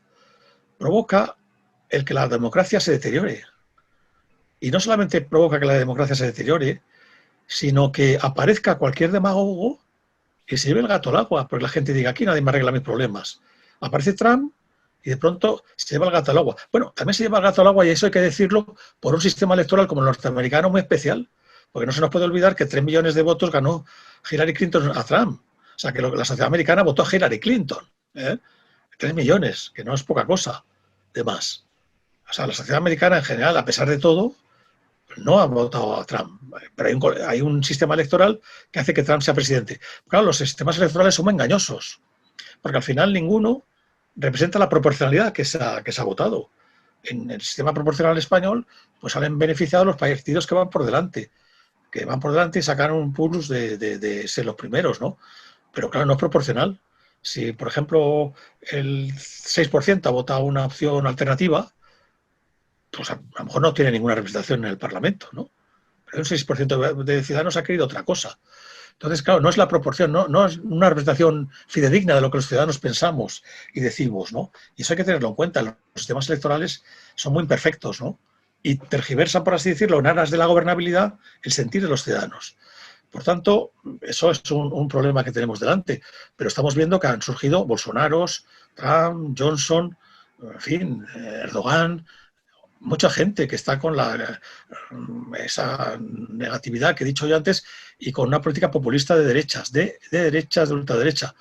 provoca el que la democracia se deteriore. Y no solamente provoca que la democracia se deteriore, sino que aparezca cualquier demagogo que se lleve el gato al agua, porque la gente diga, aquí nadie me arregla mis problemas. Aparece Trump y de pronto se lleva el gato al agua. Bueno, también se lleva el gato al agua, y eso hay que decirlo, por un sistema electoral como el norteamericano muy especial, porque no se nos puede olvidar que 3 millones de votos ganó Hillary Clinton a Trump. O sea, que la sociedad americana votó a Hillary Clinton. 3 millones, que no es poca cosa de más. O sea, la sociedad americana en general, a pesar de todo, no ha votado a Trump, pero hay un sistema electoral que hace que Trump sea presidente. Claro, los sistemas electorales son muy engañosos, porque al final ninguno representa la proporcionalidad que se ha votado. En el sistema proporcional español, pues salen beneficiados los partidos que van por delante y sacan un plus de ser los primeros, ¿no? Pero claro, no es proporcional. Si, por ejemplo, el 6% ha votado una opción alternativa, pues a lo mejor no tiene ninguna representación en el Parlamento, ¿no? Pero un 6% de ciudadanos ha querido otra cosa. Entonces, claro, no es la proporción, no es una representación fidedigna de lo que los ciudadanos pensamos y decimos, ¿no? Y eso hay que tenerlo en cuenta. Los sistemas electorales son muy imperfectos, ¿no? Y tergiversan, por así decirlo, en aras de la gobernabilidad, el sentir de los ciudadanos. Por tanto, eso es un problema que tenemos delante. Pero estamos viendo que han surgido Bolsonaros, Trump, Johnson, en fin, Erdogan, mucha gente que está con esa negatividad que he dicho yo antes y con una política populista de derechas, de ultraderecha,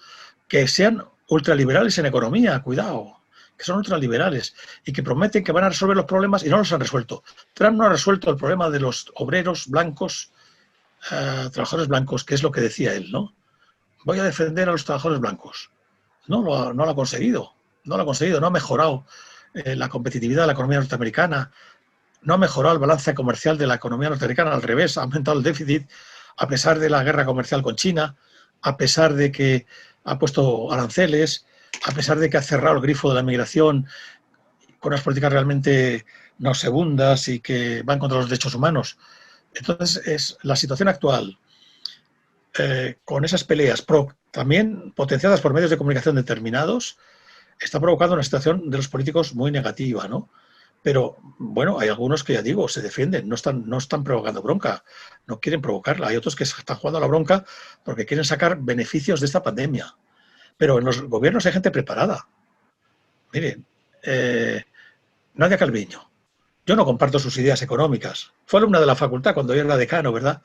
que sean ultraliberales en economía, cuidado, que son ultraliberales y que prometen que van a resolver los problemas y no los han resuelto. Trump no ha resuelto el problema de los obreros blancos, trabajadores blancos, que es lo que decía él, ¿no? voy a defender a los trabajadores blancos. No lo ha conseguido. No lo ha conseguido. No ha mejorado la competitividad de la economía norteamericana. No ha mejorado el balance comercial de la economía norteamericana. Al revés, ha aumentado el déficit a pesar de la guerra comercial con China, a pesar de que ha puesto aranceles, a pesar de que ha cerrado el grifo de la migración con unas políticas realmente nauseabundas y que van contra los derechos humanos. Entonces, es la situación actual, con esas peleas, también potenciadas por medios de comunicación determinados, está provocando una situación de los políticos muy negativa, ¿no? Pero, bueno, hay algunos que, ya digo, se defienden, no están provocando bronca, no quieren provocarla. Hay otros que están jugando a la bronca porque quieren sacar beneficios de esta pandemia. Pero en los gobiernos hay gente preparada. Miren, Nadia Calviño, yo no comparto sus ideas económicas. Fue alumna de la facultad cuando yo era decano, ¿verdad?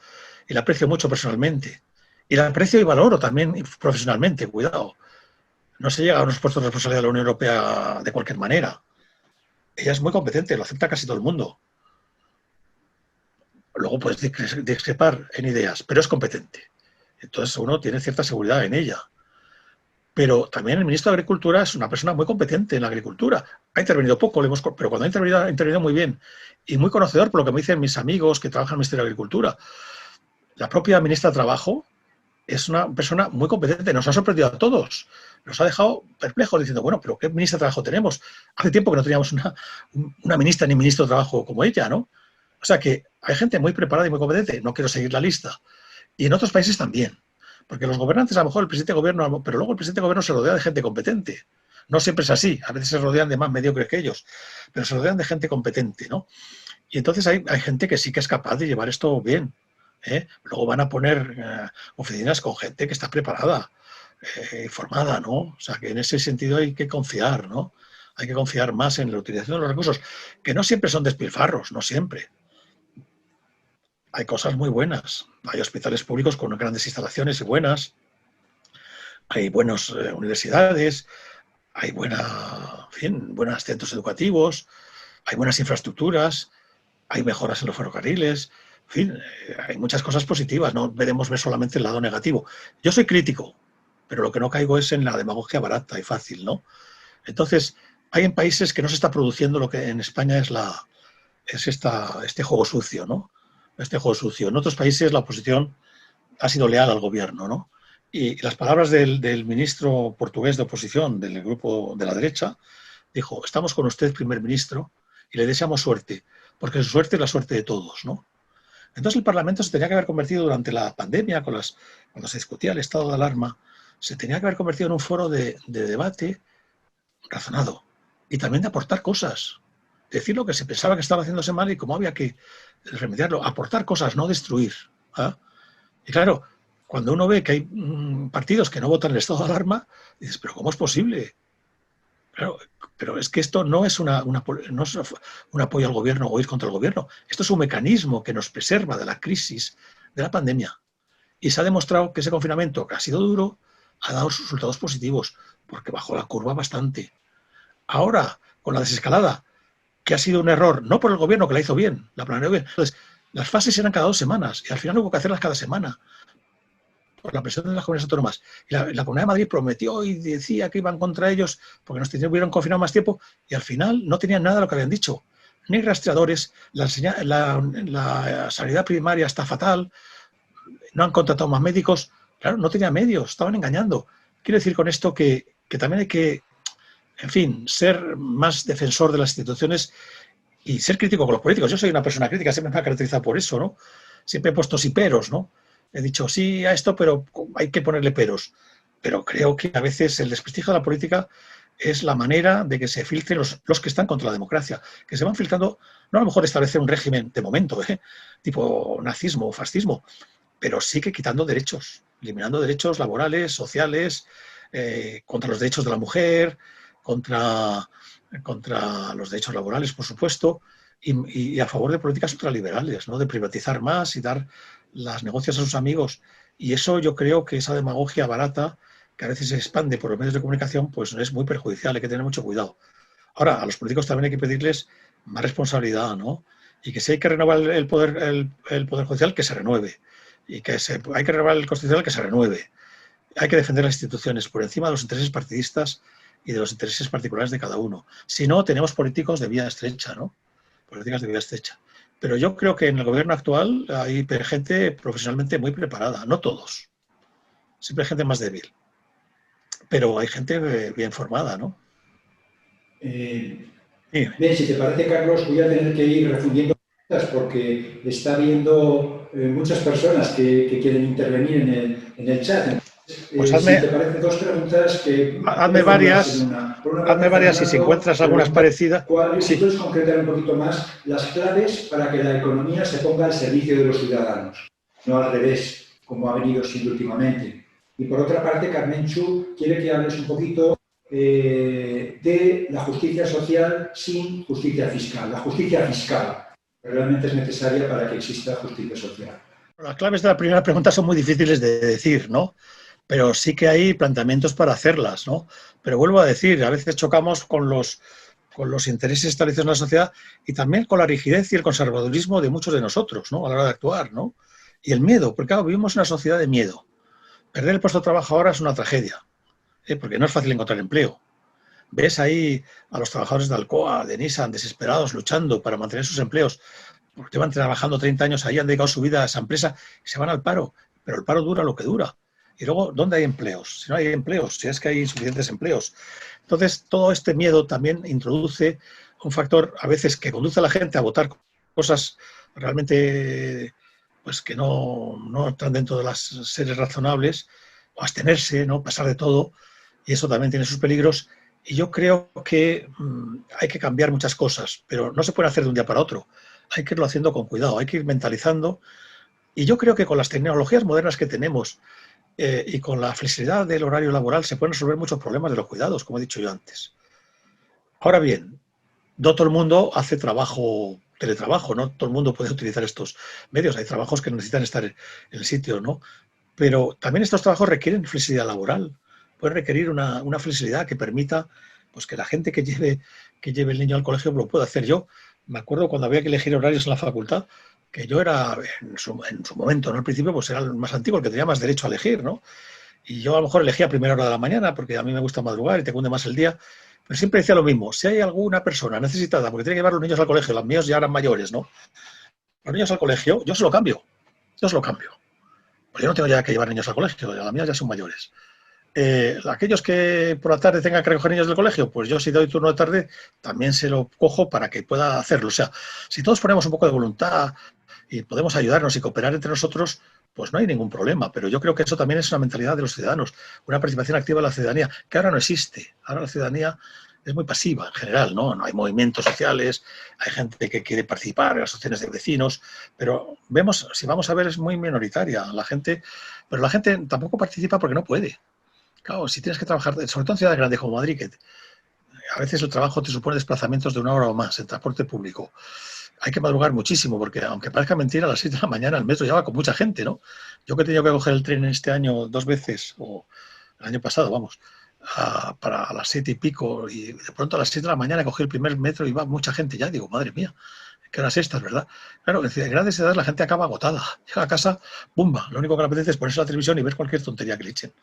Y la aprecio mucho personalmente. Y la aprecio y valoro también profesionalmente, cuidado. No se llega a unos puestos de responsabilidad de la Unión Europea de cualquier manera. Ella es muy competente, lo acepta casi todo el mundo. Luego puedes discrepar en ideas, pero es competente. Entonces uno tiene cierta seguridad en ella. Pero también el ministro de Agricultura es una persona muy competente en la agricultura. Ha intervenido poco, pero cuando ha intervenido muy bien. Y muy conocedor, por lo que me dicen mis amigos que trabajan en el Ministerio de Agricultura. La propia ministra de Trabajo es una persona muy competente. Nos ha sorprendido a todos. Nos ha dejado perplejos diciendo, bueno, pero ¿qué ministra de Trabajo tenemos? Hace tiempo que no teníamos una ministra ni ministro de Trabajo como ella, ¿no? O sea que hay gente muy preparada y muy competente. No quiero seguir la lista. Y en otros países también. Porque los gobernantes, a lo mejor el presidente de gobierno, pero luego el presidente de gobierno se rodea de gente competente. No siempre es así. A veces se rodean de más mediocres que ellos. Pero se rodean de gente competente, ¿no? Y entonces hay gente que sí que es capaz de llevar esto bien. Luego van a poner oficinas con gente que está preparada, formada, ¿no? O sea, que en ese sentido hay que confiar, ¿no? Hay que confiar más en la utilización de los recursos, que no siempre son despilfarros, no siempre. Hay cosas muy buenas. Hay hospitales públicos con grandes instalaciones y buenas. Hay buenas universidades. Hay buenos centros educativos. Hay buenas infraestructuras. Hay mejoras en los ferrocarriles. En fin, hay muchas cosas positivas. No debemos ver solamente el lado negativo. Yo soy crítico, pero lo que no caigo es en la demagogia barata y fácil, ¿no? Entonces, hay en países que no se está produciendo lo que en España es este juego sucio, ¿no? Este juego sucio. En otros países la oposición ha sido leal al gobierno, ¿no? Y las palabras del ministro portugués de oposición del grupo de la derecha dijo, estamos con usted, primer ministro, y le deseamos suerte, porque su suerte es la suerte de todos, ¿no? Entonces el Parlamento se tenía que haber convertido durante la pandemia, cuando se discutía el estado de alarma, se tenía que haber convertido en un foro de debate razonado y también de aportar cosas. Decir lo que se pensaba que estaba haciéndose mal y cómo había que remediarlo. Aportar cosas, no destruir. ¿Eh? Y claro, cuando uno ve que hay partidos que no votan el estado de alarma, dices, pero ¿cómo es posible? Claro, pero es que esto no es no es un apoyo al gobierno o ir contra el gobierno. Esto es un mecanismo que nos preserva de la crisis de la pandemia. Y se ha demostrado que ese confinamiento, que ha sido duro, ha dado resultados positivos, porque bajó la curva bastante. Ahora, con la desescalada, que ha sido un error, no por el gobierno que la hizo bien, la planeó bien. Entonces, las fases eran cada 2 semanas y al final hubo que hacerlas cada semana por la presión de las comunidades autónomas. Y la Comunidad de Madrid prometió y decía que iban contra ellos porque nos tuvieron confinado más tiempo y al final no tenían nada de lo que habían dicho. Ni rastreadores, la sanidad primaria está fatal, no han contratado más médicos. Claro, no tenían medios, estaban engañando. Quiero decir con esto que también hay que, en fin, ser más defensor de las instituciones y ser crítico con los políticos. Yo soy una persona crítica, siempre me ha caracterizado por eso, ¿no? Siempre he puesto sí peros, ¿no? He dicho sí a esto, pero hay que ponerle peros. Pero creo que a veces el desprestigio de la política es la manera de que se filtren los que están contra la democracia, que se van filtrando, no a lo mejor establecer un régimen de momento, tipo nazismo o fascismo, pero sí que quitando derechos, eliminando derechos laborales, sociales, contra los derechos de la mujer, contra los derechos laborales, por supuesto, y a favor de políticas ultraliberales, ¿no? De privatizar más y dar las negocios a sus amigos. Y eso yo creo que esa demagogia barata, que a veces se expande por los medios de comunicación, pues es muy perjudicial, hay que tener mucho cuidado. Ahora, a los políticos también hay que pedirles más responsabilidad, ¿no? Y que si hay que renovar el poder judicial, que se renueve. Y que hay que renovar el constitucional, que se renueve. hay que defender las instituciones por encima de los intereses partidistas y de los intereses particulares de cada uno. Si no, tenemos políticos de vía estrecha, ¿no? Políticas de vía estrecha. Pero yo creo que en el gobierno actual hay gente profesionalmente muy preparada, no todos. Siempre hay gente más débil. Pero hay gente bien formada, ¿no? Bien, si te parece, Carlos, voy a tener que ir refundiendo preguntas porque está habiendo muchas personas que quieren intervenir en el chat. Entonces, pues si te parece, dos preguntas que hazme varias, en una. Por una hazme parte, varias y si Fernando encuentras algunas pregunta, parecidas. si Sí. puedes concretar un poquito más las claves para que la economía se ponga al servicio de los ciudadanos, no al revés, como ha venido siendo últimamente. Y por otra parte, Carmen Chu quiere que hables un poquito de la justicia social sin justicia fiscal. La justicia fiscal realmente es necesaria para que exista justicia social. Las claves de la primera pregunta son muy difíciles de decir, ¿no? Pero sí que hay planteamientos para hacerlas, ¿no? Pero vuelvo a decir, a veces chocamos con los intereses establecidos en la sociedad y también con la rigidez y el conservadurismo de muchos de nosotros, ¿no? A la hora de actuar, ¿no? Y el miedo, porque claro, vivimos en una sociedad de miedo. Perder el puesto de trabajo ahora es una tragedia, porque no es fácil encontrar empleo. Ves ahí a los trabajadores de Alcoa, de Nissan, desesperados, luchando para mantener sus empleos, porque llevan trabajando 30 años ahí, han dedicado su vida a esa empresa y se van al paro. Pero el paro dura lo que dura. Y luego, ¿dónde hay empleos? Si no hay empleos, si es que hay insuficientes empleos. Entonces, todo este miedo también introduce un factor a veces que conduce a la gente a votar cosas realmente pues que no están dentro de las series razonables, o abstenerse, ¿no? Pasar de todo, y eso también tiene sus peligros. Y yo creo que hay que cambiar muchas cosas, pero no se puede hacer de un día para otro. Hay que irlo haciendo con cuidado, hay que ir mentalizando. Y yo creo que con las tecnologías modernas que tenemos y con la flexibilidad del horario laboral se pueden resolver muchos problemas de los cuidados, como he dicho yo antes. Ahora bien, no todo el mundo hace teletrabajo, no todo el mundo puede utilizar estos medios. Hay trabajos que necesitan estar en el sitio, ¿no? Pero también estos trabajos requieren flexibilidad laboral. Puede requerir una flexibilidad que permita pues, que la gente que lleve el niño al colegio lo pueda hacer. Yo me acuerdo cuando había que elegir horarios en la facultad, que yo era, en su momento, ¿no? Al principio, pues era el más antiguo, el que tenía más derecho a elegir, ¿no? Y yo a lo mejor elegía a primera hora de la mañana, porque a mí me gusta madrugar y te cunde más el día, pero siempre decía lo mismo. Si hay alguna persona necesitada, porque tiene que llevar los niños al colegio, los míos ya eran mayores, ¿no? Los niños al colegio, yo se lo cambio. Yo se lo cambio. Pues yo no tengo ya que llevar niños al colegio, las mías ya son mayores. Aquellos que por la tarde tengan que recoger niños del colegio, pues yo si doy turno de tarde también se lo cojo para que pueda hacerlo. O sea, si todos ponemos un poco de voluntad y podemos ayudarnos y cooperar entre nosotros, pues no hay ningún problema. Pero yo creo que eso también es una mentalidad de los ciudadanos, una participación activa de la ciudadanía, que ahora no existe. Ahora la ciudadanía es muy pasiva en general, ¿no? No hay movimientos sociales, hay gente que quiere participar en las asociaciones de vecinos, pero vemos, si vamos a ver, es muy minoritaria la gente, pero la gente tampoco participa porque no puede. Claro, si tienes que trabajar, sobre todo en ciudades grandes como Madrid, que a veces el trabajo te supone desplazamientos de 1 hora o más en transporte público. Hay que madrugar muchísimo, porque aunque parezca mentira, a las 6 de la mañana el metro ya va con mucha gente, ¿no? Yo que he tenido que coger el tren este año 2 veces, o el año pasado, vamos, para las 7 y pico, y de pronto a las 6 de la mañana cogí el primer metro y va mucha gente ya. Digo, madre mía, qué horas estas, ¿verdad? Claro, en grandes edades la gente acaba agotada. Llega a casa, ¡bumba! Lo único que le apetece es ponerse la televisión y ver cualquier tontería que le echen.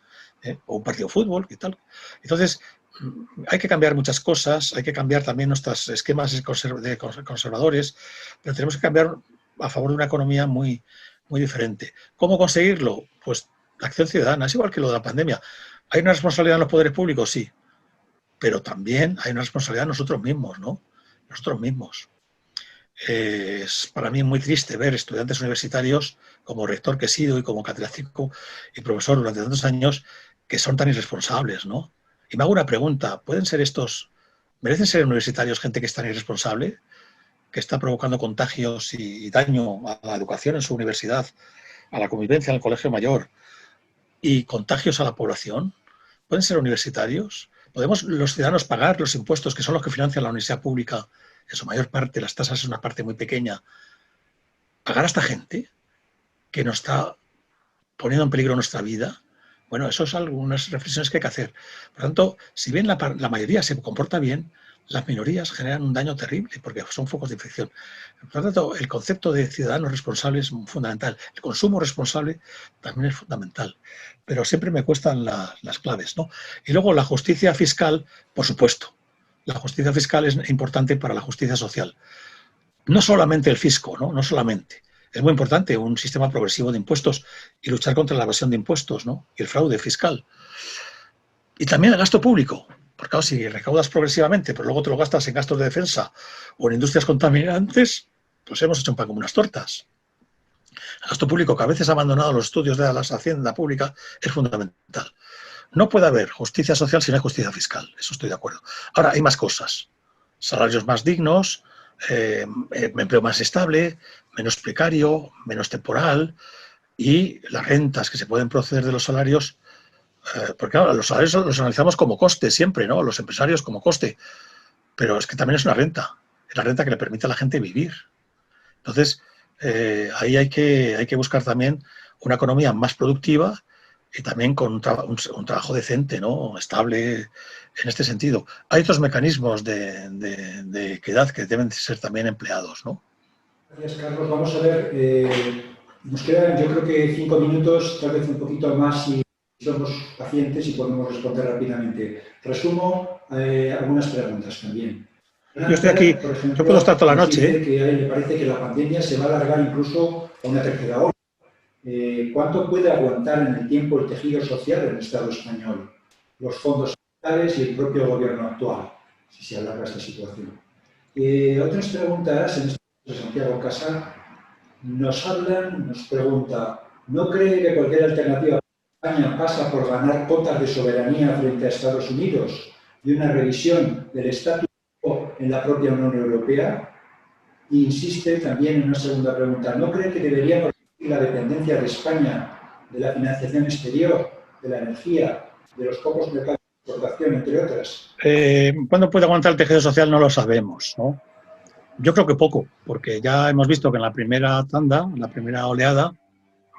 O un partido de fútbol y tal. Entonces, hay que cambiar muchas cosas, hay que cambiar también nuestros esquemas conservadores, pero tenemos que cambiar a favor de una economía muy, muy diferente. ¿Cómo conseguirlo? Pues la acción ciudadana, es igual que lo de la pandemia. ¿Hay una responsabilidad en los poderes públicos? Sí, pero también hay una responsabilidad en nosotros mismos, ¿no? Nosotros mismos. Es para mí muy triste ver estudiantes universitarios, como rector que he sido y como catedrático y profesor durante tantos años, que son tan irresponsables, ¿no? Y me hago una pregunta, ¿merecen ser universitarios gente que es tan irresponsable, que está provocando contagios y daño a la educación en su universidad, a la convivencia en el colegio mayor y contagios a la población? ¿Pueden ser universitarios? ¿Podemos los ciudadanos pagar los impuestos que son los que financian la universidad pública? En su mayor parte, las tasas es una parte muy pequeña. ¿Pagar a esta gente que nos está poniendo en peligro nuestra vida? Bueno, eso es algunas reflexiones que hay que hacer. Por tanto, si bien la mayoría se comporta bien, las minorías generan un daño terrible porque son focos de infección. Por lo tanto, el concepto de ciudadano responsable es fundamental. El consumo responsable también es fundamental. Pero siempre me cuestan las claves, ¿no? Y luego la justicia fiscal, por supuesto. La justicia fiscal es importante para la justicia social. No solamente el fisco, ¿no? No solamente. Es muy importante un sistema progresivo de impuestos y luchar contra la evasión de impuestos, ¿no? Y el fraude fiscal. Y también el gasto público. Porque claro, si recaudas progresivamente, pero luego te lo gastas en gastos de defensa o en industrias contaminantes, pues hemos hecho un pan como unas tortas. El gasto público, que a veces ha abandonado los estudios de la hacienda pública, es fundamental. No puede haber justicia social si no hay justicia fiscal, eso estoy de acuerdo. Ahora, hay más cosas. Salarios más dignos, empleo más estable, menos precario, menos temporal, y las rentas que se pueden proceder de los salarios, porque claro, los salarios los analizamos como coste siempre, ¿no? Los empresarios como coste, pero es que también es la renta que le permite a la gente vivir. Entonces, ahí hay que buscar también una economía más productiva y también con un trabajo decente, ¿no? Estable en este sentido. Hay otros mecanismos de equidad que deben ser también empleados, ¿no? Gracias, Carlos. Vamos a ver, nos quedan yo creo que 5 minutos, tal vez un poquito más si somos pacientes y podemos responder rápidamente. Resumo algunas preguntas también. Yo estoy aquí, por ejemplo, yo puedo estar toda la noche. Dice que le parece que la pandemia se va a alargar incluso a una tercera ola. ¿Cuánto puede aguantar en el tiempo el tejido social del Estado español, los fondos estatales y el propio gobierno actual, si se alarga esta situación? Otras preguntas, en este caso de Santiago Casa, nos pregunta, ¿no cree que cualquier alternativa para España pasa por ganar cotas de soberanía frente a Estados Unidos y una revisión del estatus quo en la propia Unión Europea? E insiste también en una segunda pregunta, ¿no cree que debería corregir la dependencia de España de la financiación exterior, de la energía, de los pocos mercados de exportación, entre otras? ¿Cuándo puede aguantar el tejido social? No lo sabemos, ¿no? Yo creo que poco, porque ya hemos visto que en la primera tanda, en la primera oleada,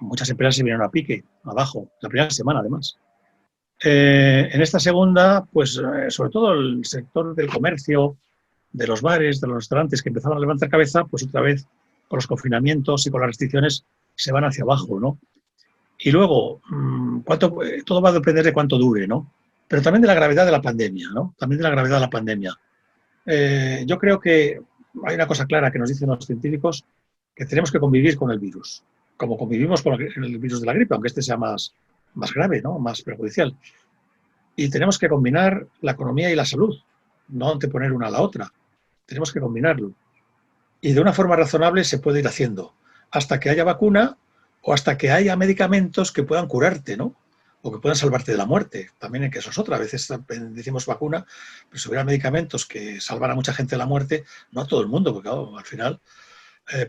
muchas empresas se vinieron a pique, abajo, la primera semana además. En esta segunda, pues sobre todo el sector del comercio, de los bares, de los restaurantes que empezaron a levantar cabeza, pues otra vez con los confinamientos y con las restricciones se van hacia abajo, ¿no? Y luego, todo va a depender de cuánto dure, ¿no? Pero también de la gravedad de la pandemia, ¿no? También de la gravedad de la pandemia. Yo creo que hay una cosa clara que nos dicen los científicos, que tenemos que convivir con el virus, como convivimos con el virus de la gripe, aunque este sea más grave, ¿no? Más perjudicial. Y tenemos que combinar la economía y la salud, no anteponer una a la otra. Tenemos que combinarlo. Y de una forma razonable se puede ir haciendo, hasta que haya vacuna o hasta que haya medicamentos que puedan curarte, ¿no? O que puedan salvarte de la muerte. También que eso es otra. A veces decimos vacuna, pero si hubiera medicamentos que salvaran a mucha gente de la muerte, no a todo el mundo, porque claro, al final,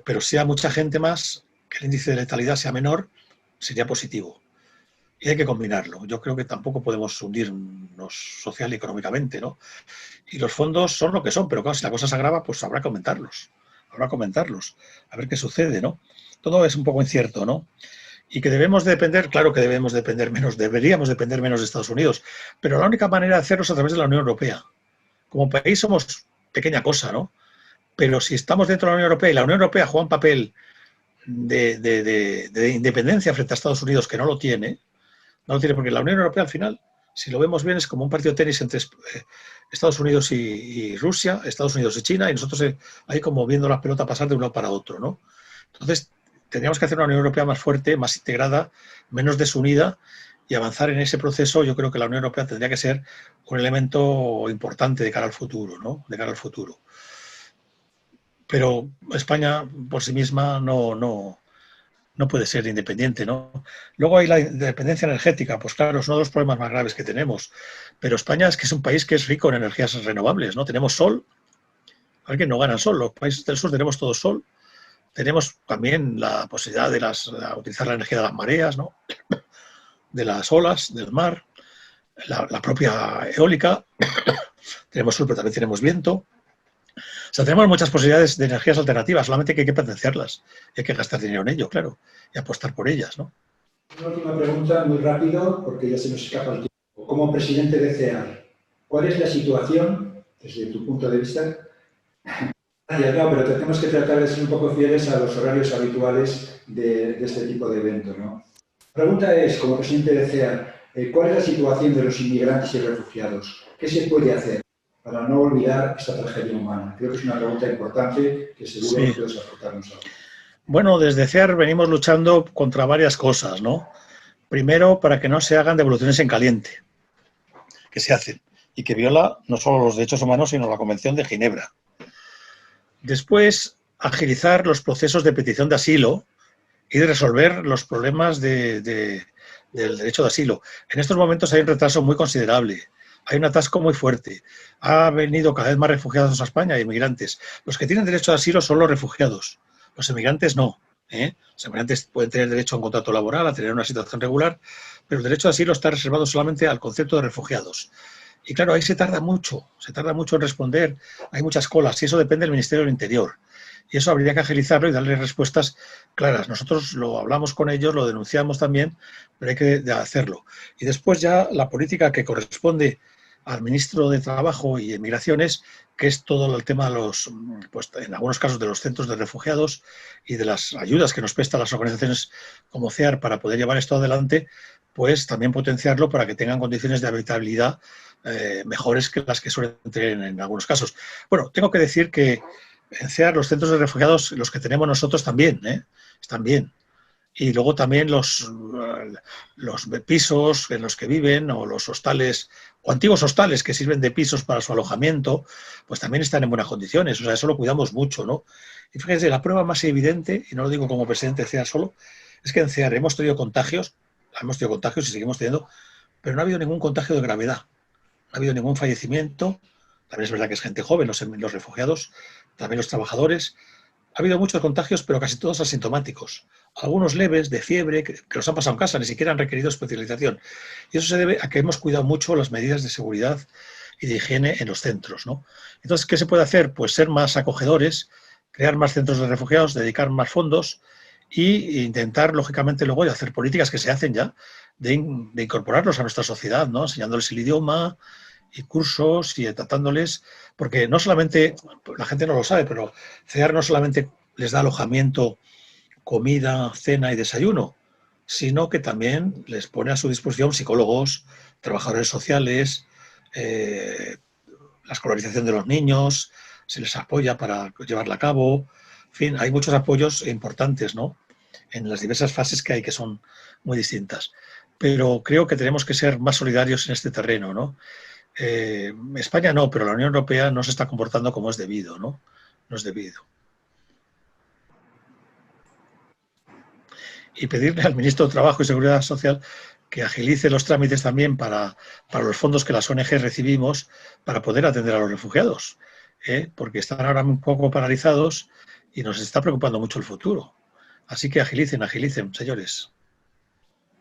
pero sí a mucha gente más, que el índice de letalidad sea menor, sería positivo. Y hay que combinarlo. Yo creo que tampoco podemos hundirnos social y económicamente, ¿no? Y los fondos son lo que son, pero claro, si la cosa se agrava, pues habrá que aumentarlos. Habrá que aumentarlos. A ver qué sucede, ¿no? Todo es un poco incierto, ¿no? Y que debemos depender, claro que debemos depender menos, deberíamos depender menos de Estados Unidos, pero la única manera de hacerlo es a través de la Unión Europea. Como país somos pequeña cosa, ¿no? Pero si estamos dentro de la Unión Europea y la Unión Europea juega un papel de independencia frente a Estados Unidos que no lo tiene porque la Unión Europea al final, si lo vemos bien, es como un partido de tenis entre Estados Unidos y Rusia, Estados Unidos y China, y nosotros ahí como viendo la pelota pasar de un lado para otro, ¿no? Entonces, tendríamos que hacer una Unión Europea más fuerte, más integrada, menos desunida, y avanzar en ese proceso. Yo creo que la Unión Europea tendría que ser un elemento importante de cara al futuro, ¿no? De cara al futuro. Pero España por sí misma no puede ser independiente, ¿no? Luego hay la independencia energética, pues claro, es uno de los problemas más graves que tenemos. Pero España es un país que es rico en energías renovables, ¿no? Tenemos sol, alguien no gana sol, los países del sur tenemos todo sol. Tenemos también la posibilidad de utilizar la energía de las mareas, ¿no? De las olas, del mar, la propia eólica. Tenemos sol, pero también tenemos viento. O sea, tenemos muchas posibilidades de energías alternativas, solamente que hay que potenciarlas. Y hay que gastar dinero en ello, claro, y apostar por ellas, ¿no? Una última pregunta, muy rápido, porque ya se nos escapa el tiempo. Como presidente de CEAR, ¿cuál es la situación desde tu punto de vista. No, pero tenemos que tratar de ser un poco fieles a los horarios habituales de este tipo de eventos, ¿no? La pregunta es, como presidente de CEA, ¿cuál es la situación de los inmigrantes y refugiados? ¿Qué se puede hacer para no olvidar esta tragedia humana? Creo que es una pregunta importante que seguro que puedes aportarnos algo. Bueno, desde CEAR venimos luchando contra varias cosas, ¿no? Primero, para que no se hagan devoluciones en caliente, que se hacen, y que viola no solo los derechos humanos, sino la Convención de Ginebra. Después, agilizar los procesos de petición de asilo y de resolver los problemas del derecho de asilo. En estos momentos hay un retraso muy considerable, hay un atasco muy fuerte. Ha venido cada vez más refugiados a España, inmigrantes. Los que tienen derecho de asilo son los refugiados, los inmigrantes no. Los inmigrantes pueden tener derecho a un contrato laboral, a tener una situación regular, pero el derecho de asilo está reservado solamente al concepto de refugiados. Y claro, ahí se tarda mucho en responder, hay muchas colas y eso depende del Ministerio del Interior. Y eso habría que agilizarlo y darle respuestas claras. Nosotros lo hablamos con ellos, lo denunciamos también, pero hay que hacerlo. Y después ya la política que corresponde al ministro de Trabajo y Migraciones, que es todo el tema de los, pues en algunos casos de los centros de refugiados y de las ayudas que nos prestan las organizaciones como CEAR para poder llevar esto adelante, pues también potenciarlo para que tengan condiciones de habitabilidad mejores que las que suelen tener en algunos casos. Bueno, tengo que decir que en CEAR los centros de refugiados, los que tenemos nosotros también, están bien. Y luego también los pisos en los que viven o los hostales o antiguos hostales que sirven de pisos para su alojamiento, pues también están en buenas condiciones. O sea, eso lo cuidamos mucho, ¿no? Y fíjense, la prueba más evidente, y no lo digo como presidente de CEAR solo, es que en CEAR hemos tenido contagios y seguimos teniendo, pero no ha habido ningún contagio de gravedad. No ha habido ningún fallecimiento. También es verdad que es gente joven, los refugiados, también los trabajadores. Ha habido muchos contagios, pero casi todos asintomáticos. Algunos leves, de fiebre, que los han pasado en casa, ni siquiera han requerido hospitalización. Y eso se debe a que hemos cuidado mucho las medidas de seguridad y de higiene en los centros, ¿no? Entonces, ¿qué se puede hacer? Pues ser más acogedores, crear más centros de refugiados, dedicar más fondos e intentar, lógicamente, luego de hacer políticas que se hacen ya, de incorporarlos a nuestra sociedad, ¿no? Enseñándoles el idioma y cursos y tratándoles, porque no solamente, la gente no lo sabe, pero CEAR no solamente les da alojamiento, comida, cena y desayuno, sino que también les pone a su disposición psicólogos, trabajadores sociales, la escolarización de los niños, se les apoya para llevarla a cabo, en fin, hay muchos apoyos importantes, ¿no?, en las diversas fases que hay, que son muy distintas. Pero creo que tenemos que ser más solidarios en este terreno, ¿no? España no, pero la Unión Europea no se está comportando como es debido, ¿no? No es debido. Y pedirle al ministro de Trabajo y Seguridad Social que agilice los trámites también para los fondos que las ONG recibimos para poder atender a los refugiados, porque están ahora un poco paralizados y nos está preocupando mucho el futuro. Así que agilicen, señores.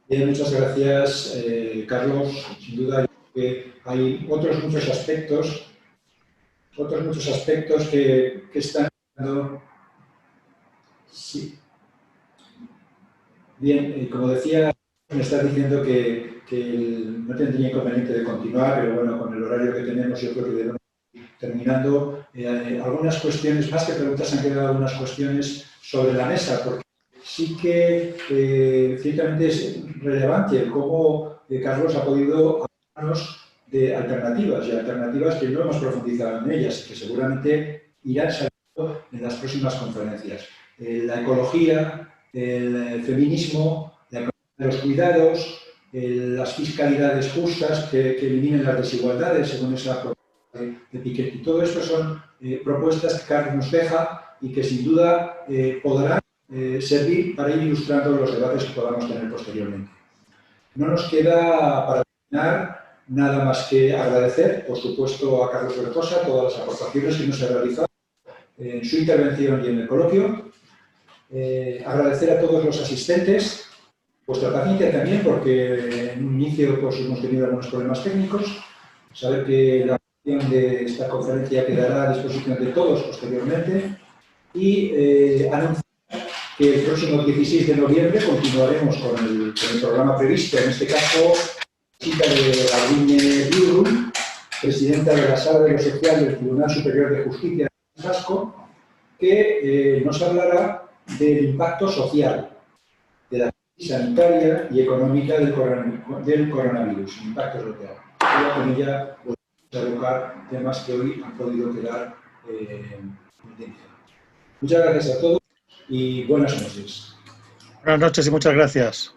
Bien, muchas gracias, Carlos. Sin duda, que hay otros muchos aspectos que están dando. Sí. Bien, como decía, me estás diciendo que no tendría inconveniente de continuar, pero bueno, con el horario que tenemos yo creo que debemos ir terminando. Algunas cuestiones, más que preguntas, han quedado algunas cuestiones sobre la mesa, porque sí que ciertamente es relevante el cómo Carlos ha podido hablarnos de alternativas, y alternativas que no hemos profundizado en ellas, y que seguramente irán saliendo en las próximas conferencias. La ecología, el feminismo, la economía de los cuidados, las fiscalidades justas que eliminen las desigualdades, según esa propuesta de Piketty. Todo esto son propuestas que Carlos nos deja y que sin duda podrán servir para ir ilustrando los debates que podamos tener posteriormente. No nos queda para terminar nada más que agradecer, por supuesto, a Carlos Bertosa todas las aportaciones que nos ha realizado en su intervención y en el coloquio. Agradecer a todos los asistentes vuestra paciencia también, porque en un inicio pues, hemos tenido algunos problemas técnicos. Saber que la grabación de esta conferencia quedará a disposición de todos posteriormente y anunciar que el próximo 16 de noviembre continuaremos con el programa previsto, en este caso, cita de Gardine Blue Room, presidenta de la Sala de lo Social del Tribunal Superior de Justicia del País Vasco, que nos hablará del impacto social de la crisis sanitaria y económica del coronavirus, el impacto social. Y con ella podemos evocar temas que hoy han podido quedar en evidencia. Muchas gracias a todos y buenas noches. Buenas noches y muchas gracias.